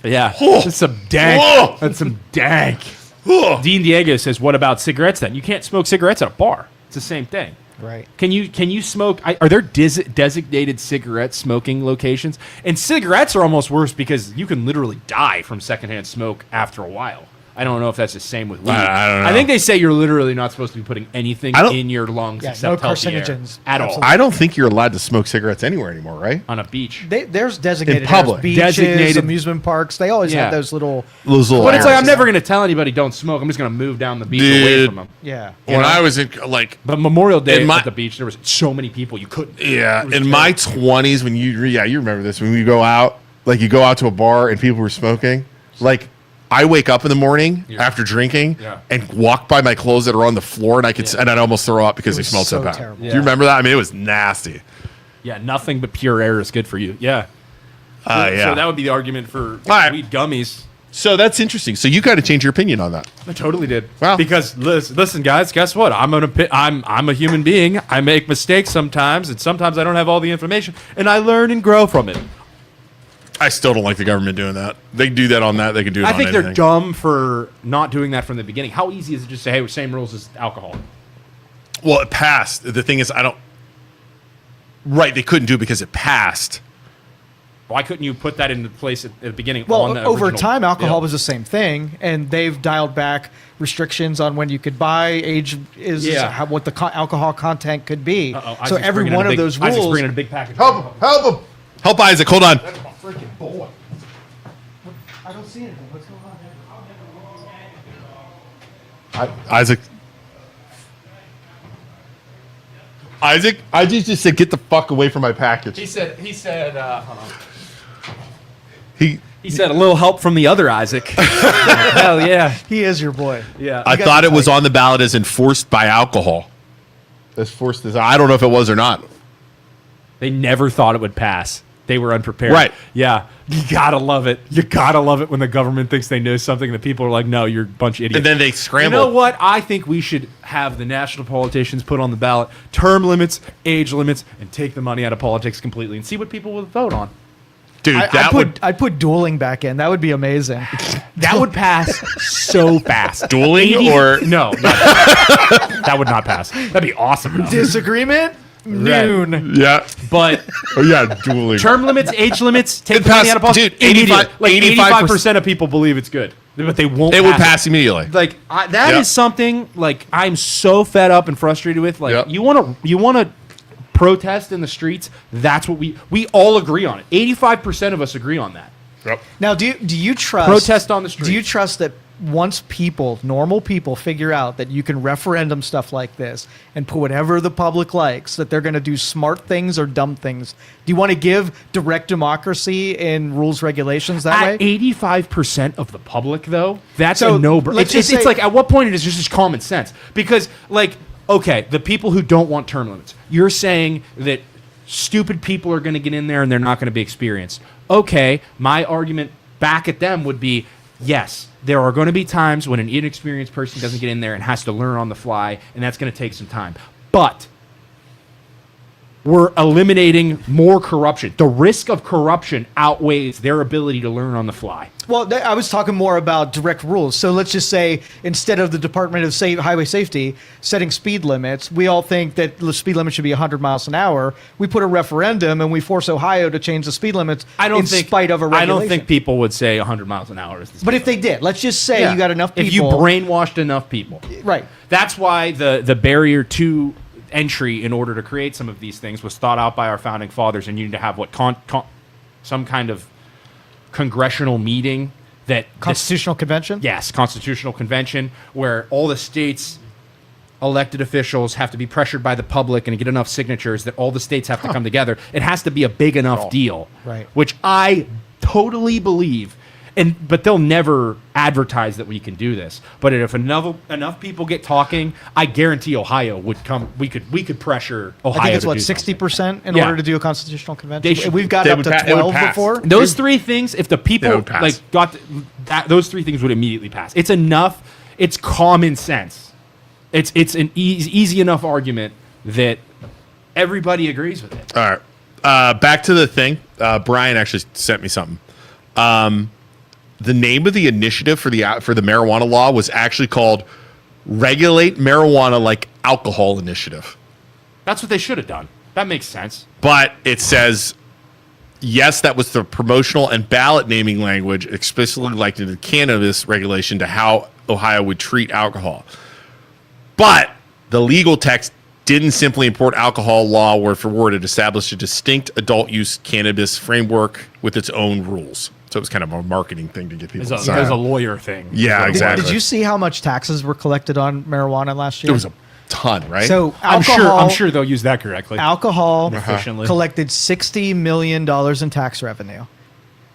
yeah, that's some dank. That's some dank. Dean Diego says, what about cigarettes then? You can't smoke cigarettes at a bar. It's the same thing. Right. Can you smoke? Are there designated cigarette smoking locations? And cigarettes are almost worse because you can literally die from secondhand smoke after a while. I don't know if that's the same with weed. I don't know. I think they say you're literally not supposed to be putting anything in your lungs except no healthy carcinogens air at all. I don't think you're allowed to smoke cigarettes anywhere anymore, right? On a beach. There's designated In public. beaches, Designated- amusement parks. They always have those little. But it's like I'm areas. never going to tell anybody don't smoke. I'm just going to move down the beach away from them. Yeah. When I was in like, But Memorial Day In my- at the beach, there was so many people you couldn't. yeah, It was in terrible. my 20s, when you remember this, when you go out, like you go out to a bar and people were smoking, like I wake up in the morning after drinking and walk by my clothes that are on the floor, and I could and I'd almost throw up because they smelled so bad. terrible. Do you remember that? I mean, it was nasty. Yeah, nothing but pure air is good for you. Yeah. So that would be the argument for right. weed gummies. So that's interesting. So you got to change your opinion on that. I totally did. Wow. Because listen, guys, guess what? I'm a human being. I make mistakes sometimes, and sometimes I don't have all the information, and I learn and grow from it. I still don't like the government doing that. They do that on that. They can do it on I think anything. they're dumb for not doing that from the beginning. How easy is it just to say, hey, same rules as alcohol? Well, it passed. The thing is, I don't. Right, they couldn't do it because it passed. Why couldn't you put that into place at the beginning? Well, on the over original time, alcohol bill? was the same thing, and they've dialed back restrictions on when you could buy, age what the alcohol content could be. Uh-oh, So Isaac's every bringing one in a of big- those Isaac's rules. bringing in a big package. Help him! Help him! Help Isaac! Hold on. That's my freaking boy. I don't see anything. What's going on? Isaac. Isaac, I just said, get the fuck away from my package. He said, hold on. He said a little help from the other Isaac. Hell yeah. He is your boy. Yeah. I thought it was on the ballot as enforced by alcohol. As forced as I don't know if it was or not. They never thought it would pass. They were unprepared. Right. Yeah. You gotta love it. You gotta love it when the government thinks they know something and the people are like, no, you're a bunch of idiots. And then they You scramble. know what? I think we should have the national politicians put on the ballot term limits, age limits, and take the money out of politics completely and see what people will vote on. Dude, I'd put dueling back in. That would be amazing. That would pass so fast. Dueling or No, not that. That would not pass. That'd be awesome. Though. Disagreement? Noon. yeah. But Oh yeah, dueling. term limits, age limits, take It the money passed- out of politics. dude, 85 85% of people believe it's good. but they won't. It would pass immediately. Like that is something like I'm so fed up and frustrated with. Like you want to protest in the streets. That's what we all agree on it. 85% of us agree on that. Yep. Now, do you trust protest on the street? Do you trust that once normal people, figure out that you can referendum stuff like this and put whatever the public likes, that they're going to do smart things or dumb things? Do you want to give direct democracy in rules regulations that way? At 85% of the public, though, that's So, a no-brainer. It's like, at what point it is just common sense? Because, like, okay, the people who don't want term limits, you're saying that stupid people are going to get in there and they're not going to be experienced. Okay, my argument back at them would be, yes, there are going to be times when an inexperienced person doesn't get in there and has to learn on the fly, and that's going to take some time. But we're eliminating more corruption. The risk of corruption outweighs their ability to learn on the fly. Well, I was talking more about direct rules. So let's just say instead of the Department of Highway Safety setting speed limits, we all think that the speed limit should be 100 miles an hour. We put a referendum and we force Ohio to change the speed limits spite of a regulation. I don't think people would say 100 miles an hour is the speed But if they did, let's just say you got enough people. If you brainwashed enough people. Right. That's why the barrier to entry in order to create some of these things was thought out by our founding fathers, and you need to have some kind of congressional meeting that Constitutional convention? Yes, constitutional convention where all the states elected officials have to be pressured by the public and get enough signatures that all the states have to come together. It has to be a big enough deal. Right. Which I totally believe. But they'll never advertise that we can do this. But if enough people get talking, I guarantee Ohio would come. We could pressure Ohio. I think it's to do 60% in order to do a constitutional convention. We've got They up would to it would 12 pass. before. those three things. If the people would pass. those three things would immediately pass. It's enough. It's common sense. It's an easy enough argument that everybody agrees with it. All right. Back to the thing. Brian actually sent me something. The name of the initiative for the marijuana law was actually called Regulate Marijuana Like Alcohol Initiative. That's what they should have done. That makes sense. But it says, yes, that was the promotional and ballot naming language explicitly linked into the cannabis regulation to how Ohio would treat alcohol. But the legal text didn't simply import alcohol law word for word. It established a distinct adult use cannabis framework with its own rules. So it was kind of a marketing thing to get people to sign. It was a lawyer thing. Yeah, exactly. Did you see how much taxes were collected on marijuana last year? It was a ton, right? So I'm sure they'll use that correctly. Alcohol efficiently collected $60 million in tax revenue.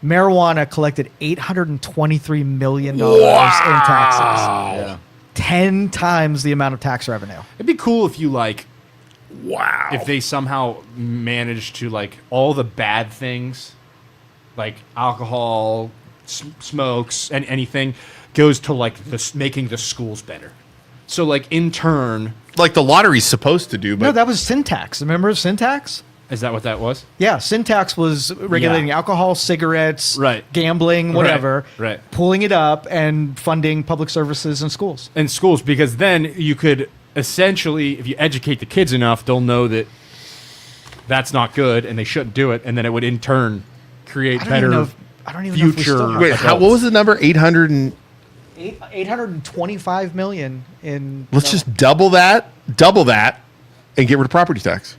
Marijuana collected $823 million in taxes. Yeah. 10 times the amount of tax revenue. It'd be cool if you wow. if they somehow managed to all the bad things, like alcohol, smokes, and anything, goes to making the schools better. So in turn, like the lottery's supposed to do, but No, that was sin tax. Remember sin tax? is that what that was? Yeah, sin tax was regulating alcohol, cigarettes, Right. gambling, whatever, Right. pulling it up and funding public services in schools. In schools, because then you could essentially, if you educate the kids enough, they'll know that that's not good and they shouldn't do it, and then it would in turn create better I don't even know if we still future. have wait, what was the number? 800 and 825 million in. let's just double that, and get rid of property tax.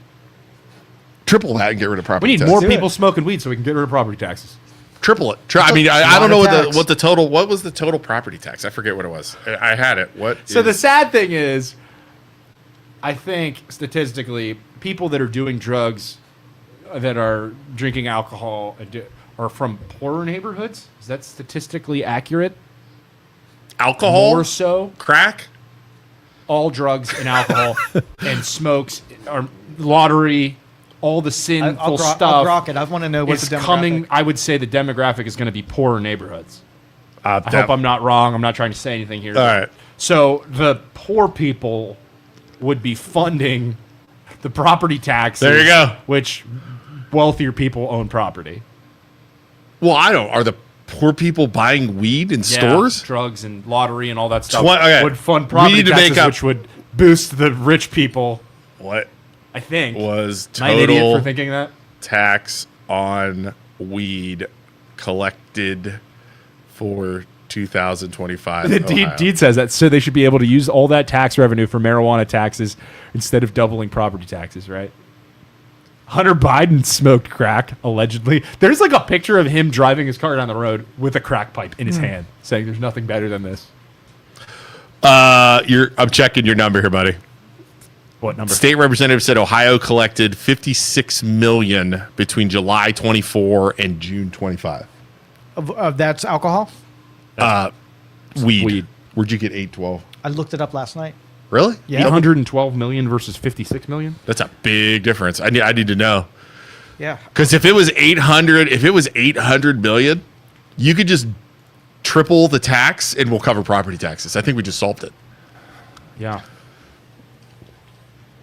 Triple that and get rid of We property need tax. more Do people it. smoking weed so we can get rid of property taxes. Triple it. I mean, That's a I don't lot know of tax. what was the total property tax? I forget what it was. I had it. So the sad thing is, I think statistically, people that are doing drugs, that are drinking alcohol, are from poorer neighborhoods. Is that statistically accurate? alcohol, More so, crack. all drugs and alcohol and smokes, or lottery, all the sinful I'll stuff. grok it. I want to know what's is the demographic. coming. I would say the demographic is going to be poorer neighborhoods. I That- hope I'm not wrong. I'm not trying to say anything here. All right. So the poor people would be funding the property taxes. There you go. Which wealthier people own property. Well, I don't. Are the poor people buying weed in stores? drugs and lottery and all that stuff Okay. would fund We property need to taxes, make up- which would boost the rich people. What I think. was Am I an idiot total for thinking that? tax on weed collected for 2025. The deed says that, so they should be able to use all that tax revenue for marijuana taxes instead of doubling property taxes, right? Hunter Biden smoked crack, allegedly. There's like a picture of him driving his car down the road with a crack pipe in his hand, saying there's nothing better than this. I'm checking your number here, buddy. What number? State representative said Ohio collected $56 million between July 24 and June 25. That's alcohol? Weed. Where'd you get 812? I looked it up last night. Really? Yeah. 812 million versus 56 million? That's a big difference. I need to know. Yeah. Because if it was 800 million, you could just triple the tax and we'll cover property taxes. I think we just solved it. Yeah.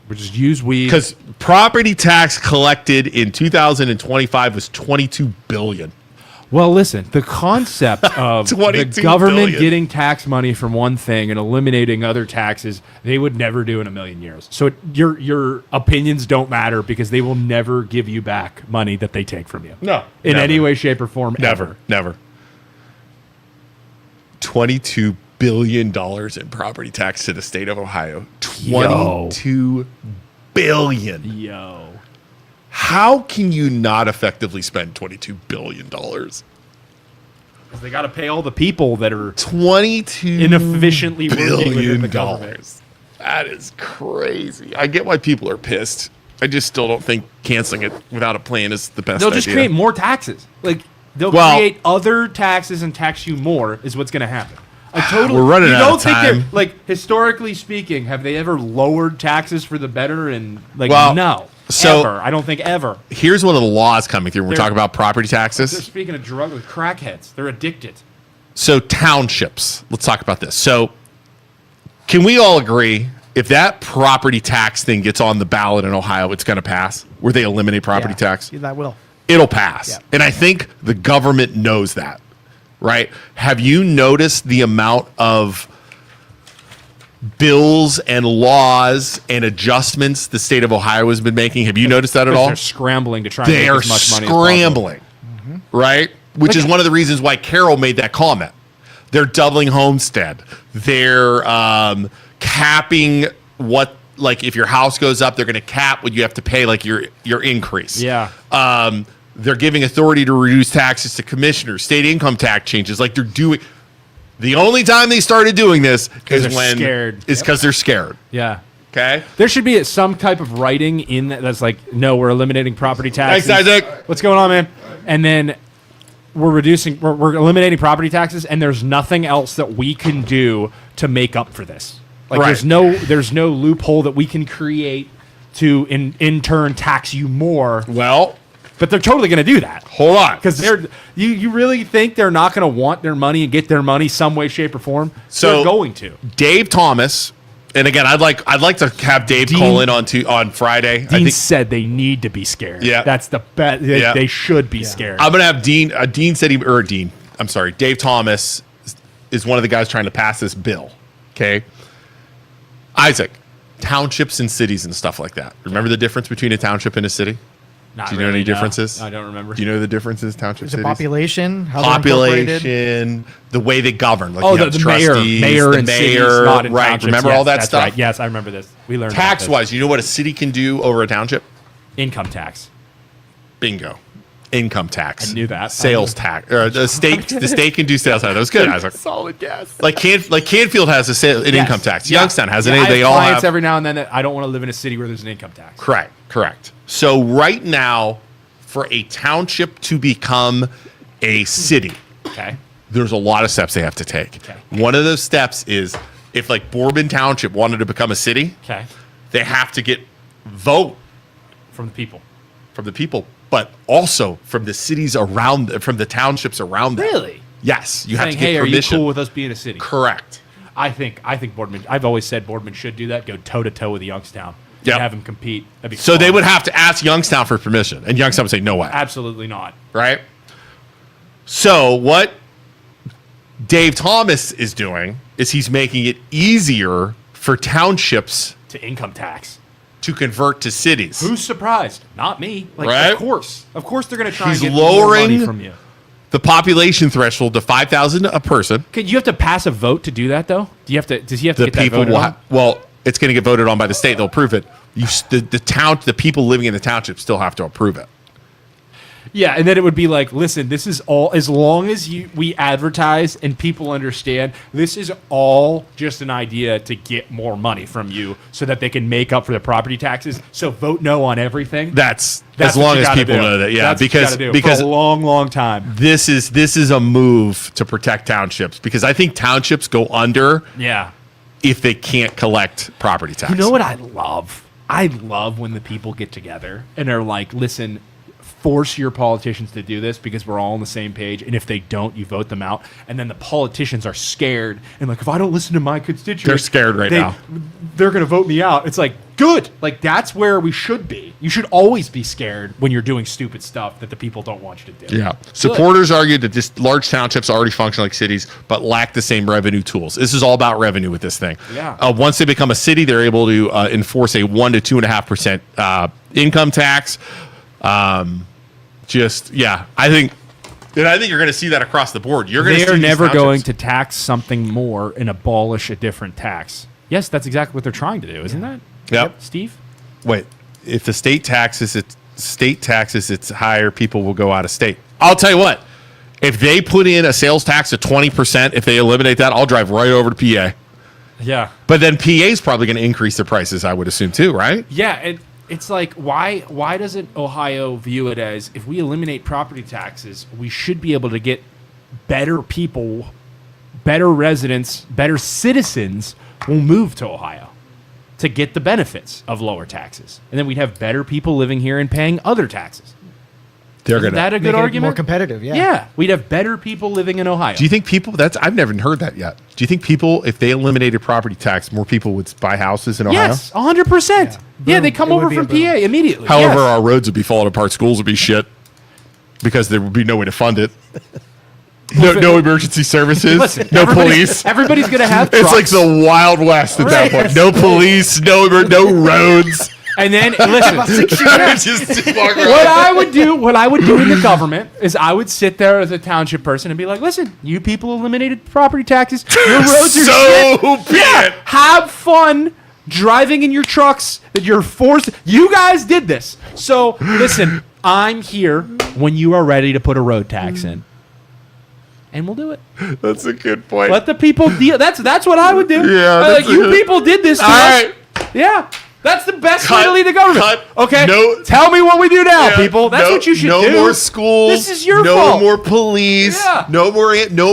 We just use weed. Because property tax collected in 2025 was 22 billion. Well, listen, the concept of the 22 government billion. getting tax money from one thing and eliminating other taxes, they would never do in a million years. So your opinions don't matter because they will never give you back money that they take from you. No. In never. any way, shape, or form. Never. $22 billion in property tax to the state of Ohio. $22 billion. Yo. How can you not effectively spend $22 billion? Because they got to pay all the people that are 22 inefficiently working within billion the dollars. government. That is crazy. I get why people are pissed. I just still don't think canceling it without a plan is the best They'll idea. just create more taxes. Like they'll create other taxes and tax you more is what's going to happen. I totally. We're running you out don't of think time. they're like historically speaking, have they ever lowered taxes for the better? And like no, so ever. I don't think ever. Here's one of the laws coming through when we They're- talk about property They're taxes. speaking of drug with crackheads. They're addicted. So townships. Let's talk about this. So can we all agree if that property tax thing gets on the ballot in Ohio, it's going to pass? Where they eliminate property Yeah. tax? Yeah, that will. It'll pass. Yeah. And I think the government knows that, right? Have you noticed the amount of bills and laws and adjustments the state of Ohio has been making? Have you noticed that at all? They're scrambling to try and They make are as much money as possible. scrambling, right? Which is one of the reasons why Carol made that comment. They're doubling homestead. They're capping what, like, if your house goes up, they're going to cap what you have to pay, like your increase. Yeah. They're giving authority to reduce taxes to commissioners. State income tax changes. Like they're doing. The only time they started doing this is they're when scared. Is because they're scared. Yeah. Okay. There should be some type of writing in that's like, no, we're eliminating property taxes. Thanks, Isaac. What's going on, man? And then we're eliminating property taxes, and there's nothing else that we can do to make up for this. Like Right. there's no loophole that we can create to in turn tax you more. Well, But they're totally going to do that. hold on. Because you really think they're not going to want their money and get their money some way, shape, or form? So- they're going to. Dave Thomas, and again, I'd like to have Dave call in on Friday. Dean said they need to be scared. Yeah. That's the bet. Yeah. They should be scared. I'm gonna have Dean. Dean said I'm sorry. Dave Thomas is one of the guys trying to pass this bill. Okay. Isaac, townships and cities and stuff like that. Remember the difference between a township and a city? Not Do you know really, any differences? I don't remember. Do you know the differences, township Is it cities? population? How they're incorporated? Population, the way they govern. Like Oh, you have the mayor trustees, and the cities, mayor, not in right? townships. Remember Yes, all that that's stuff? Right. Yes, I remember this. We learned about Tax this. wise, you know what a city can do over a township? Income tax. Bingo. Income tax. I knew that. Sales tax. The state can do sales tax. That was good, Isaac. Solid guess. Like Canfield has an income tax. Yeah. Youngstown has Yeah, an. I They have all clients have. every now and then that I don't want to live in a city where there's an income tax. Correct. So right now, for a township to become a city, Okay. there's a lot of steps they have to take. Okay. One of those steps is if like Bourbon Township wanted to become a city, Okay. they have to get vote From the people. from the people, but also from the cities around, from the townships around them. Really? Yes, you have Saying, to get hey, permission. are you cool with us being a city? Correct. I think Boardman. I've always said Boardman should do that. Go toe to toe with Youngstown. Yep. And have them compete. That'd be So fun. they would have to ask Youngstown for permission, and Youngstown would say no way. Absolutely not. Right? So what Dave Thomas is doing is he's making it easier for townships To income tax. to convert to cities. Who's surprised? Not me. Like, Right? Of course they're going to try He's and get more money lowering from you. the population threshold to 5,000 a person. Could you have to pass a vote to do that though? Do you have to? Does he have to The get that people voted will. on? Well, it's going to get voted on by the state. They'll approve it. The people living in the township still have to approve it. Yeah, and then it would be like, listen, this is all, as long as we advertise and people understand, this is all just an idea to get more money from you so that they can make up for the property taxes. So vote no on everything. That's That's as what long you as gotta people do. know that. Yeah, That's what you gotta do because for a long, long time. this is a move to protect townships, because I think townships go under Yeah. if they can't collect property tax. You know what I love? I love when the people get together and are like, listen, force your politicians to do this because we're all on the same page. And if they don't, you vote them out. And then the politicians are scared. And like, if I don't listen to my constituents, They're scared right now. They're going to vote me out. It's like, good. Like, that's where we should be. You should always be scared when you're doing stupid stuff that the people don't want you to do. Yeah. Supporters argued that just large townships already function like cities, but lack the same revenue tools. This is all about revenue with this thing. Yeah. Once they become a city, they're able to enforce a 1 to 2.5% income tax. I think you're going to see that across the board. You're going to. They see are these never townships. going to tax something more and abolish a different tax. Yes, that's exactly what they're trying to do, isn't that? Yep. Steve? Wait, if the state taxes it's higher, people will go out of state. I'll tell you what. If they put in a sales tax of 20%, if they eliminate that, I'll drive right over to PA. Yeah. But then PA is probably going to increase their prices, I would assume too, right? Yeah, it's like, why doesn't Ohio view it as, if we eliminate property taxes, we should be able to get better people, better residents, better citizens will move to Ohio to get the benefits of lower taxes. And then we'd have better people living here and paying other taxes. They're Isn't that a good Make it argument? more competitive, yeah. Yeah, we'd have better people living in Ohio. Do you think people? I've never heard that yet. Do you think people, if they eliminated property tax, more people would buy houses in Ohio? Yes, 100%. Yeah, they come It would over be a from boom. PA immediately. However, yes. our roads would be falling apart. Schools would be shit because there would be no way to fund it. No emergency services. Listen, no everybody- police. Everybody's gonna have It's trucks. like the Wild West at that point. No police. No roads. And then listen, Just walk around. what I would do in the government is I would sit there as a township person and be like, listen, you people eliminated property taxes. Your roads are So shit. bad. Yeah, have fun driving in your trucks that you're forced. You guys did this. So listen, I'm here when you are ready to put a road tax in. And we'll do it. That's a good point. Let the people deal. That's what I would do. Yeah, Like, that's you a- people did this to All us. right. Yeah. That's the best way Cut. to lead the government. Cut. Okay. No. Tell me what we do now, Yeah, people. That's no- what you should no do. No more schools. This is your no fault. No more police. Yeah. No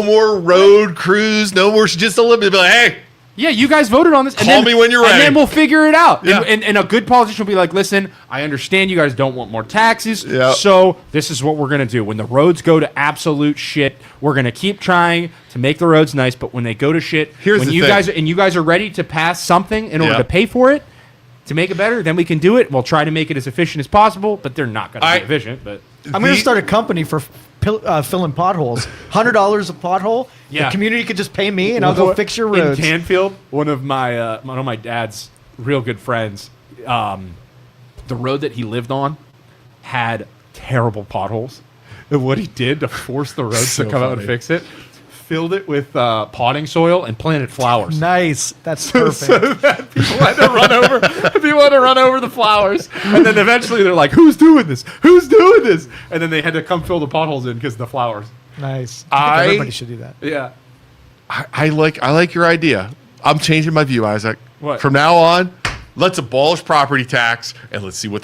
more road crews. No more. Just eliminate. Be like, hey, Yeah, you guys voted on this. And Call then, me when you're And ready. then we'll figure it out. Yeah. And a good politician will be like, listen, I understand you guys don't want more taxes. Yeah. So this is what we're going to do. When the roads go to absolute shit, we're going to keep trying to make the roads nice. But when they go to shit, Here's when the you thing. guys are ready to pass something in order Yeah. to pay for it, to make it better, then we can do it. We'll try to make it as efficient as possible, but they're not going to I- be efficient. But I'm going to start a company for filling potholes. $100 a pothole. Yeah. The community could just pay me, and I'll go fix your roads. In Canfield, one of my dad's real good friends, the road that he lived on had terrible potholes. And what he did to force the roads So to come out and funny. fix it, filled it with potting soil and planted flowers. Nice. That's perfect. People had to run over the flowers, and then eventually they're like, "Who's doing this? Who's doing this?" And then they had to come fill the potholes in because of the flowers. Nice. I think everybody should do that. Yeah. I like your idea. I'm changing my view, Isaac. What? From now on, let's abolish property tax and let's see what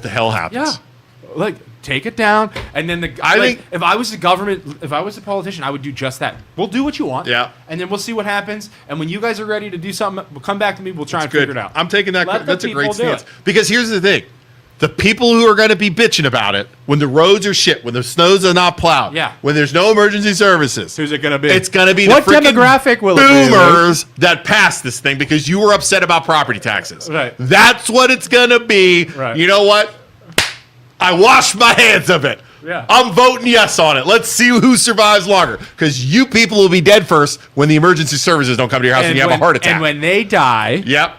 the hell happens. Yeah, like take it down, and then I think- if I was the government, if I was a politician, I would do just that. We'll do what you want, Yeah. and then we'll see what happens. And when you guys are ready to do something, we'll come back to me. We'll try and Good. figure it out. I'm taking that. Let the That's a people great do stance. it. Because here's the thing: the people who are going to be bitching about it when the roads are shit, when the snows are not plowed, Yeah. when there's no emergency services, Who's it gonna be? It's going to be What the freaking demographic will it be, Luke? boomers that passed this thing because you were upset about property taxes. Right. That's what it's going to be. Right. You know what? I wash my hands of it. Yeah. I'm voting yes on it. Let's see who survives longer. Because you people will be dead first when the emergency services don't come to your house and, you have a heart attack. And when they die, Yep.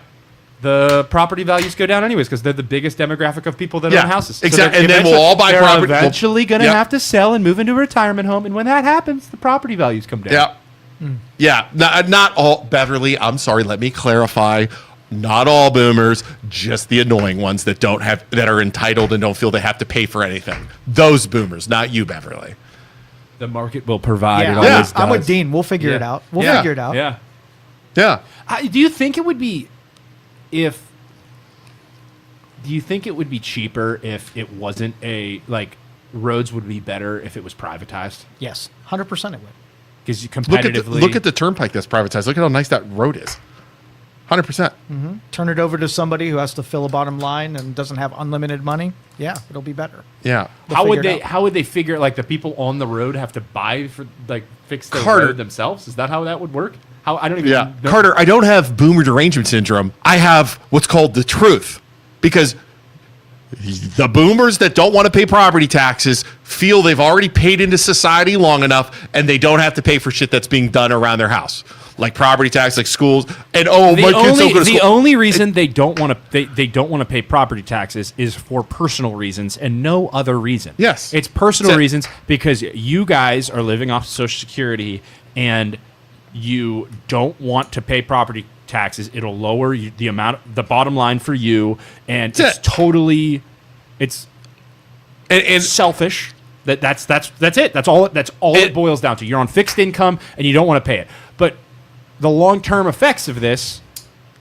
the property values go down anyways because they're the biggest demographic of people that Yeah, own houses. So exactly. they're And then we'll all buy they're property. eventually going to Yep. have to sell and move into a retirement home. And when that happens, the property values come down. Yeah. Yeah. Not all, Beverly, I'm sorry. Let me clarify. Not all boomers, just the annoying ones that that are entitled and don't feel they have to pay for anything. Those boomers, not you, Beverly. The market will provide. It Yeah, always I'm with does. Dean. We'll figure it out. We'll Yeah. figure it out. Yeah. Yeah. Do you think it would be cheaper if it wasn't roads would be better if it was privatized? Yes, 100% it would. Because Look competitively, at the turnpike that's privatized. Look at how nice that road is. 100%. Turn it over to somebody who has to fill a bottom line and doesn't have unlimited money. Yeah, it'll be better. Yeah. how would figure it they out. how would they figure the people on the road have to buy for fix their Carter. road themselves? Is that how that would work? How I don't even Yeah. know. Carter, I don't have boomer derangement syndrome. I have what's called the truth. Because the boomers that don't want to pay property taxes feel they've already paid into society long enough and they don't have to pay for shit that's being done around their house. Like property tax, like schools, and my kids don't go to The school. only reason they don't want to they don't want to pay property taxes is for personal reasons and no other reason. Yes. It's personal So- reasons because you guys are living off Social Security and you don't want to pay property taxes. It'll lower the bottom line for you, and That's it's it. totally and selfish. That's it. That's all it boils down to. You're on fixed income and you don't want to pay it. But the long-term effects of this,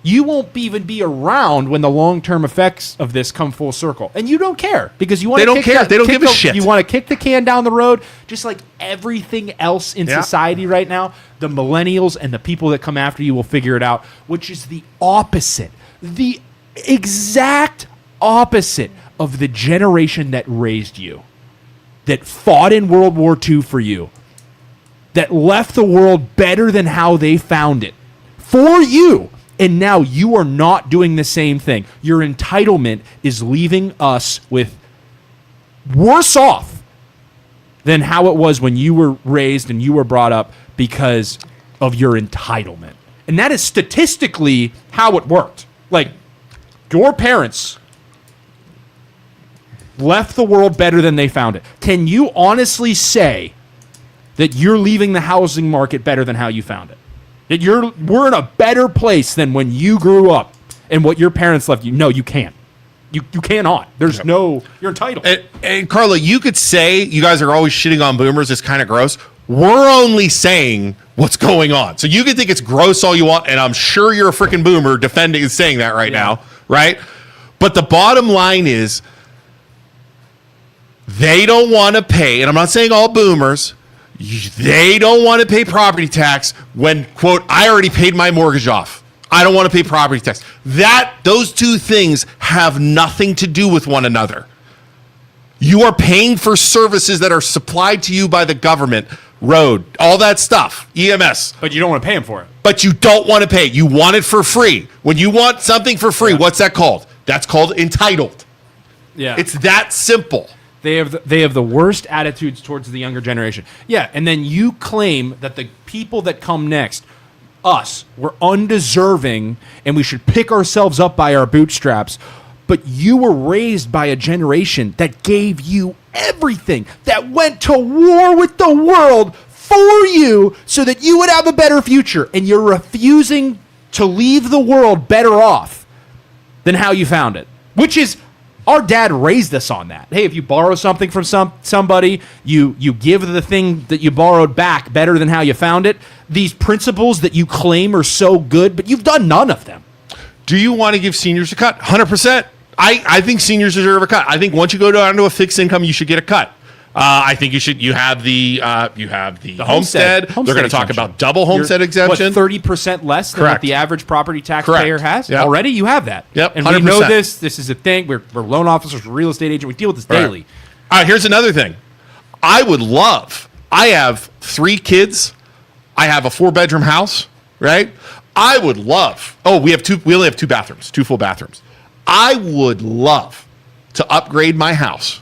you won't even be around when the long-term effects of this come full circle. And you don't care because you want They to don't care. They don't give a shit. You want to kick the can down the road just like everything else in Yeah. society right now. The millennials and the people that come after you will figure it out, which is the opposite. The exact opposite of the generation that raised you, that fought in World War II for you, that left the world better than how they found it for you. And now you are not doing the same thing. Your entitlement is leaving us with worse off than how it was when you were raised and you were brought up because of your entitlement. And that is statistically how it worked. Like, your parents left the world better than they found it. Can you honestly say that you're leaving the housing market better than how you found it? That we're in a better place than when you grew up and what your parents left you? No, you can't. You cannot. There's no. You're entitled. And Carla, you could say you guys are always shitting on boomers. It's kind of gross. We're only saying what's going on. So you can think it's gross all you want, and I'm sure you're a freaking boomer defending and saying that right now, right? But the bottom line is they don't want to pay, and I'm not saying all boomers, they don't want to pay property tax when, quote, I already paid my mortgage off. I don't want to pay property tax. Those two things have nothing to do with one another. You are paying for services that are supplied to you by the government, road, all that stuff, EMS. But you don't want to pay them for it. But you don't want to pay. You want it for free. When you want something for free, what's that called? That's called entitled. Yeah. It's that simple. They have the worst attitudes towards the younger generation. Yeah, and then you claim that the people that come next, us, we're undeserving and we should pick ourselves up by our bootstraps. But you were raised by a generation that gave you everything, that went to war with the world for you so that you would have a better future. And you're refusing to leave the world better off than how you found it, which is our dad raised us on that. Hey, if you borrow something from somebody, you give the thing that you borrowed back better than how you found it. These principles that you claim are so good, but you've done none of them. Do you want to give seniors a cut? 100%. I think seniors deserve a cut. I think once you go down to a fixed income, you should get a cut. I think you have the homestead. They're going to talk exemption. about double homestead exemption. 30% less than what Correct. the average property taxpayer has? Yep. Already you have that. Yep, And we know 100%. this is a thing. We're loan officers, we're real estate agents. We deal with this Right. daily. All right, here's another thing. I have 3 kids. I have a 4-bedroom house, right? I would love. Oh, we only have 2 bathrooms, 2 full bathrooms. I would love to upgrade my house.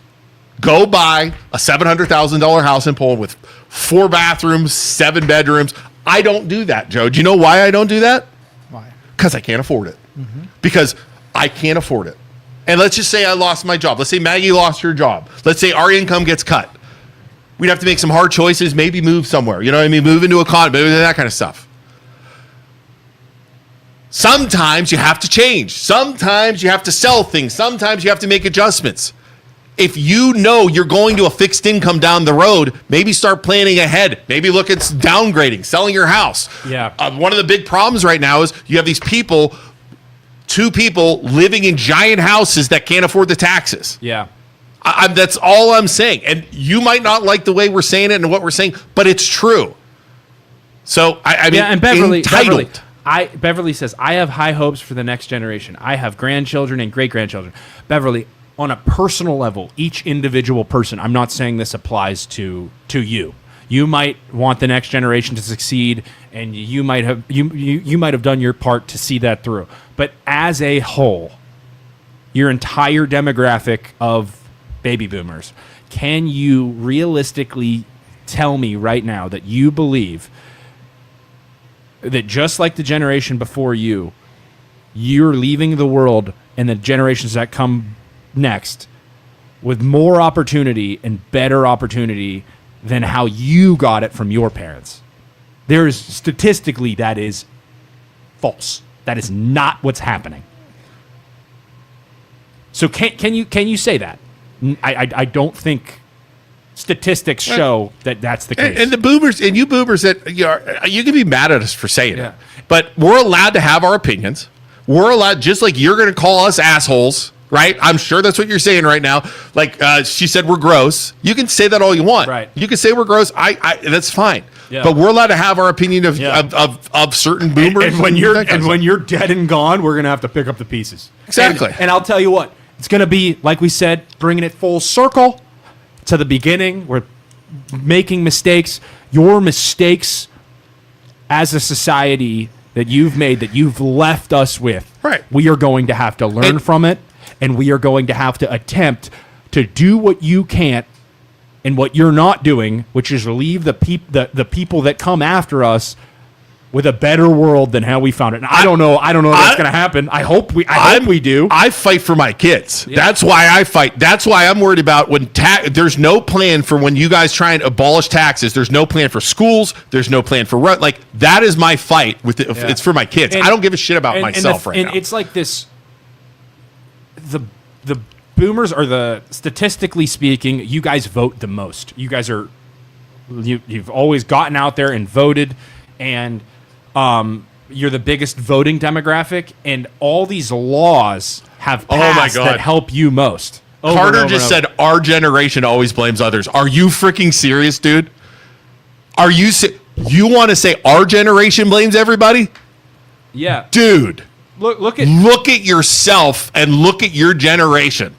Go buy a $700,000 house in Poland with 4 bathrooms, 7 bedrooms. I don't do that, Joe. Do you know why I don't do that? Why? Because I can't afford it. because I can't afford it. And let's just say I lost my job. Let's say Maggie lost her job. Let's say our income gets cut. We'd have to make some hard choices, maybe move somewhere. You know what I mean? Move into a condo, that kind of stuff. Sometimes you have to change. Sometimes you have to sell things. Sometimes you have to make adjustments. If you know you're going to a fixed income down the road, maybe start planning ahead. Maybe look at downgrading, selling your house. Yeah. One of the big problems right now is you have these people, 2 people living in giant houses that can't afford the taxes. Yeah. That's all I'm saying. And you might not like the way we're saying it and what we're saying, but it's true. So, I mean, and Beverly says, I have high hopes for the next generation. I have grandchildren and great-grandchildren. Beverly, on a personal level, each individual person, I'm not saying this applies to you. You might want the next generation to succeed, and you might have you might have done your part to see that through. But as a whole, your entire demographic of baby boomers, can you realistically tell me right now that you believe that just like the generation before you, you're leaving the world and the generations that come next with more opportunity and better opportunity than how you got it from your parents? There is statistically that is false. That is not what's happening. So can you say that? I don't think statistics show that that's the case. And the boomers, and you boomers that you can be mad at us for saying it, but we're allowed to have our opinions. We're allowed, just like you're going to call us assholes, right? I'm sure that's what you're saying right now. Like she said, we're gross. You can say that all you want. Right. You can say we're gross. That's fine. Yeah. But we're allowed to have our opinion of certain boomers. And when you're dead and gone, we're gonna have to pick up the pieces. Exactly. And I'll tell you what, it's gonna be, like we said, bringing it full circle to the beginning. We're making mistakes. Your mistakes as a society that you've made, that you've left us with. Right. We are going to have to learn from it, and we are going to have to attempt to do what you can't and what you're not doing, which is leave the people that come after us with a better world than how we found it. And I don't know if that's going to happen. I hope we do. I fight for my kids. Yeah. That's why I fight. That's why I'm worried about when there's no plan for when you guys try and abolish taxes. There's no plan for schools. There's no plan for like that is my fight with it. It's for my kids. I don't give a shit about myself right now. And it's like this. The boomers are statistically speaking, you guys vote the most. You guys are you've always gotten out there and voted, and you're the biggest voting demographic, and all these laws have passed that help you most. Carter just said our generation always blames others. Are you freaking serious, dude? Are you you want to say our generation blames everybody? Yeah. Dude. Look at yourself and look at your generation.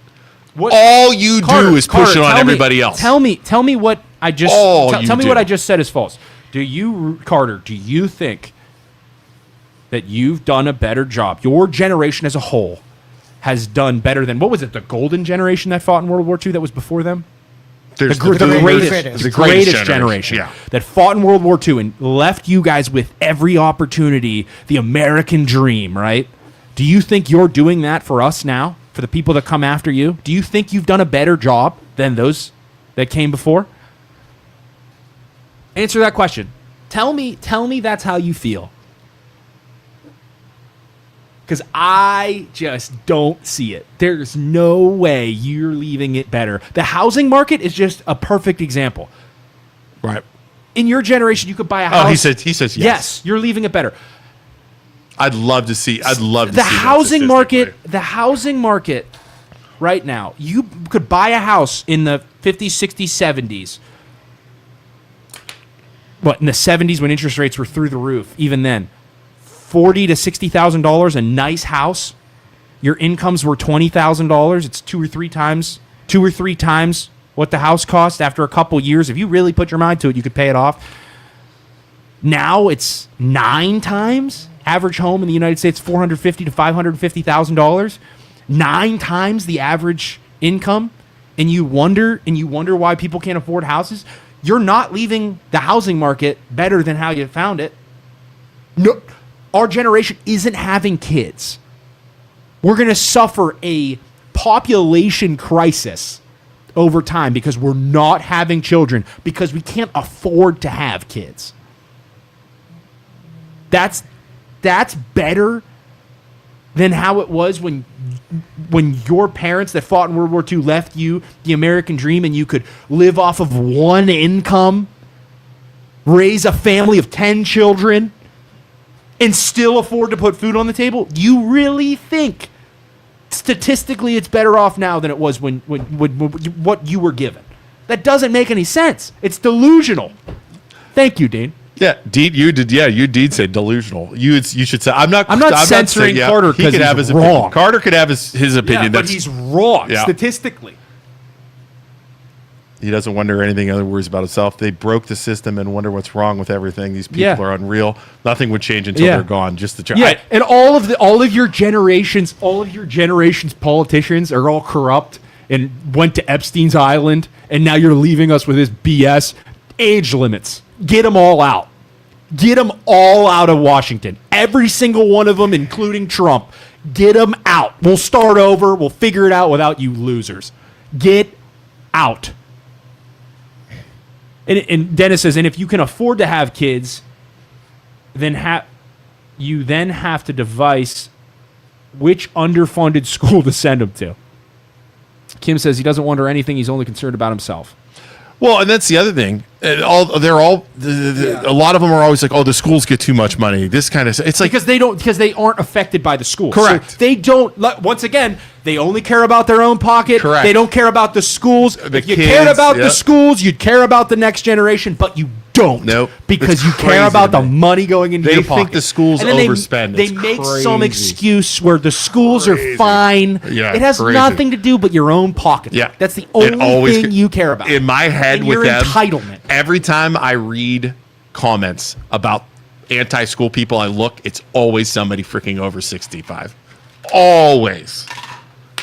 All you do is push it on everybody else. Tell me what I just what I just said is false. Carter, do you think that you've done a better job? Your generation as a whole has done better than, what was it, the golden generation that fought in World War II that was before them? The greatest generation that fought in World War II and left you guys with every opportunity, the American dream, right? Do you think you're doing that for us now, for the people that come after you? Do you think you've done a better job than those that came before? Answer that question. Tell me that's how you feel. Because I just don't see it. There's no way you're leaving it better. The housing market is just a perfect example. Right. In your generation, you could buy a house. Oh, he says yes. Yes, you're leaving it better. I'd love to see the housing market. The housing market right now, you could buy a house in the 50s, 60s, 70s. What, in the 70s when interest rates were through the roof, even then. $40,000 to $60,000, a nice house. Your incomes were $20,000. It's two or three times what the house cost after a couple years. If you really put your mind to it, you could pay it off. Now it's 9 times. Average home in the United States, $450,000 to $550,000. 9 times the average income, and you wonder why people can't afford houses. You're not leaving the housing market better than how you found it. No. Our generation isn't having kids. We're going to suffer a population crisis over time because we're not having children because we can't afford to have kids. That's better than how it was when your parents that fought in World War II left you the American dream and you could live off of one income, raise a family of 10 children, and still afford to put food on the table. Do you really think statistically it's better off now than it was when what you were given? That doesn't make any sense. It's delusional. Thank you, Dean. Yeah, Dean, you did. Yeah, you did say delusional. You should say. I'm not censoring saying, Carter he because could he's have his wrong. opinion. Carter could have his opinion. Yeah, but he's wrong statistically. He doesn't wonder anything other worries about himself. They broke the system and wonder what's wrong with everything. These people are unreal. Nothing would change until they're gone. Just the and all of your generations politicians are all corrupt and went to Epstein's Island, and now you're leaving us with this BS. Age limits. Get them all out. Get them all out of Washington. Every single one of them, including Trump. Get them out. We'll start over. We'll figure it out without you losers. Get out. And Dennis says, and if you can afford to have kids, then you then have to devise which underfunded school to send them to. Kim says he doesn't wonder anything. He's only concerned about himself. Well, and that's the other thing. A lot of them are always like, "Oh, the schools get too much money." This kind of it's like because they aren't affected by the schools. Correct. So they don't. Once again, they only care about their own pocket. Correct. They don't care about the schools. If you kids, cared about the schools, you'd care about the next generation, but you don't. Nope. Because It's you care crazy about to the me. money going into They your pocket. think the schools And then overspend. They It's make some crazy. excuse where the schools are fine. Yeah, it has crazy. nothing to do but your own pocket. Yeah. That's the It only always thing you care about. In my head and with your them, entitlement. every time I read comments about anti-school people, I look, it's always somebody freaking over 65. Always.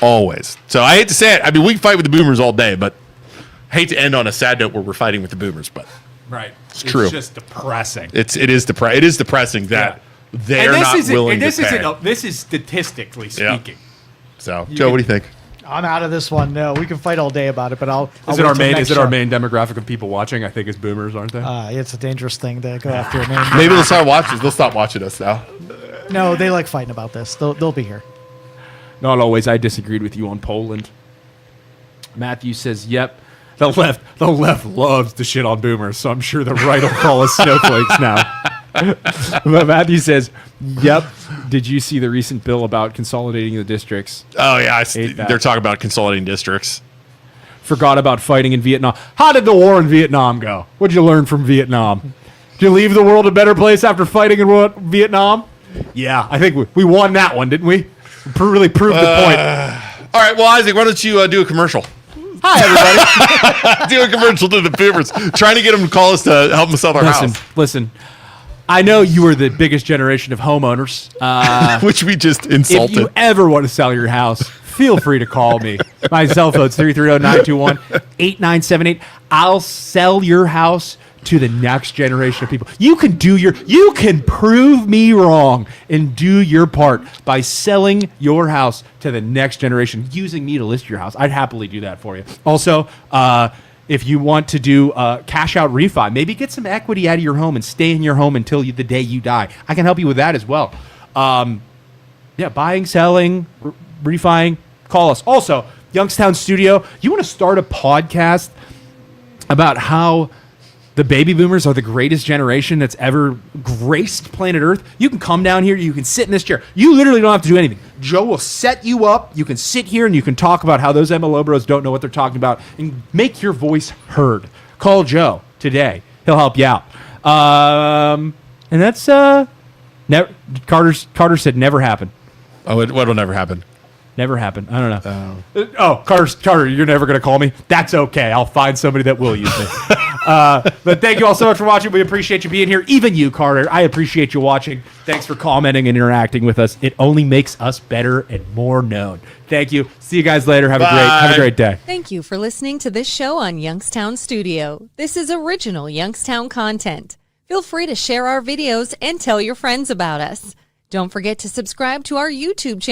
So I hate to say it. I mean, we can fight with the boomers all day, but I hate to end on a sad note where we're fighting with the boomers, but Right. It's true. It's just depressing. it is depressing that they're not willing to pay. This is statistically speaking. So, Joe, what do you think? I'm out of this one. No, we can fight all day about it, but I'll Is wait it our till main? next Is it our show. main demographic of people watching? I think it's boomers, aren't they? It's a dangerous thing to go after. Man. Maybe they'll start watching. They'll stop watching us now. No, they like fighting about this. They'll be here. Not always. I disagreed with you on Poland. Matthew says, "Yep, the left loves to shit on boomers, so I'm sure the right will call us snowflakes now." But Matthew says, "Yep. Did you see the recent bill about consolidating the districts? Oh yeah, Hate that. they're talking about consolidating districts. Forgot about fighting in Vietnam. How did the war in Vietnam go? What'd you learn from Vietnam? Did you leave the world a better place after fighting in Vietnam? Yeah, I think we won that one, didn't we? Really proved the point. All right, well, Isaac, why don't you do a commercial? Hi, everybody. Do a commercial to the boomers, trying to get them to call us to help them sell our house, Listen. I know you are the biggest generation of homeowners. which we just If insulted. you ever want to sell your house, feel free to call me. My cell phone's 330-921-8978. I'll sell your house to the next generation of people. You can prove me wrong and do your part by selling your house to the next generation, using me to list your house. I'd happily do that for you. Also, if you want to do cash out refi, maybe get some equity out of your home and stay in your home until the day you die. I can help you with that as well. Buying, selling, refining, call us. Also, Youngstown Studio, you want to start a podcast about how the baby boomers are the greatest generation that's ever graced planet Earth? You can come down here. You can sit in this chair. You literally don't have to do anything. Joe will set you up. You can sit here and you can talk about how those MLO bros don't know what they're talking about and make your voice heard. Call Joe today. He'll help you out. And that's Carter said never happen. Oh, what'll never happen? Never happened. I don't know. Carter, you're never going to call me? That's okay. I'll find somebody that will use me. But thank you all so much for watching. We appreciate you being here. Even you, Carter. I appreciate you watching. Thanks for commenting and interacting with us. It only makes us better and more known. Thank you. See you guys later. Have a great day. Thank you for listening to this show on Youngstown Studio. This is original Youngstown content. Feel free to share our videos and tell your friends about us. Don't forget to subscribe to our YouTube channel.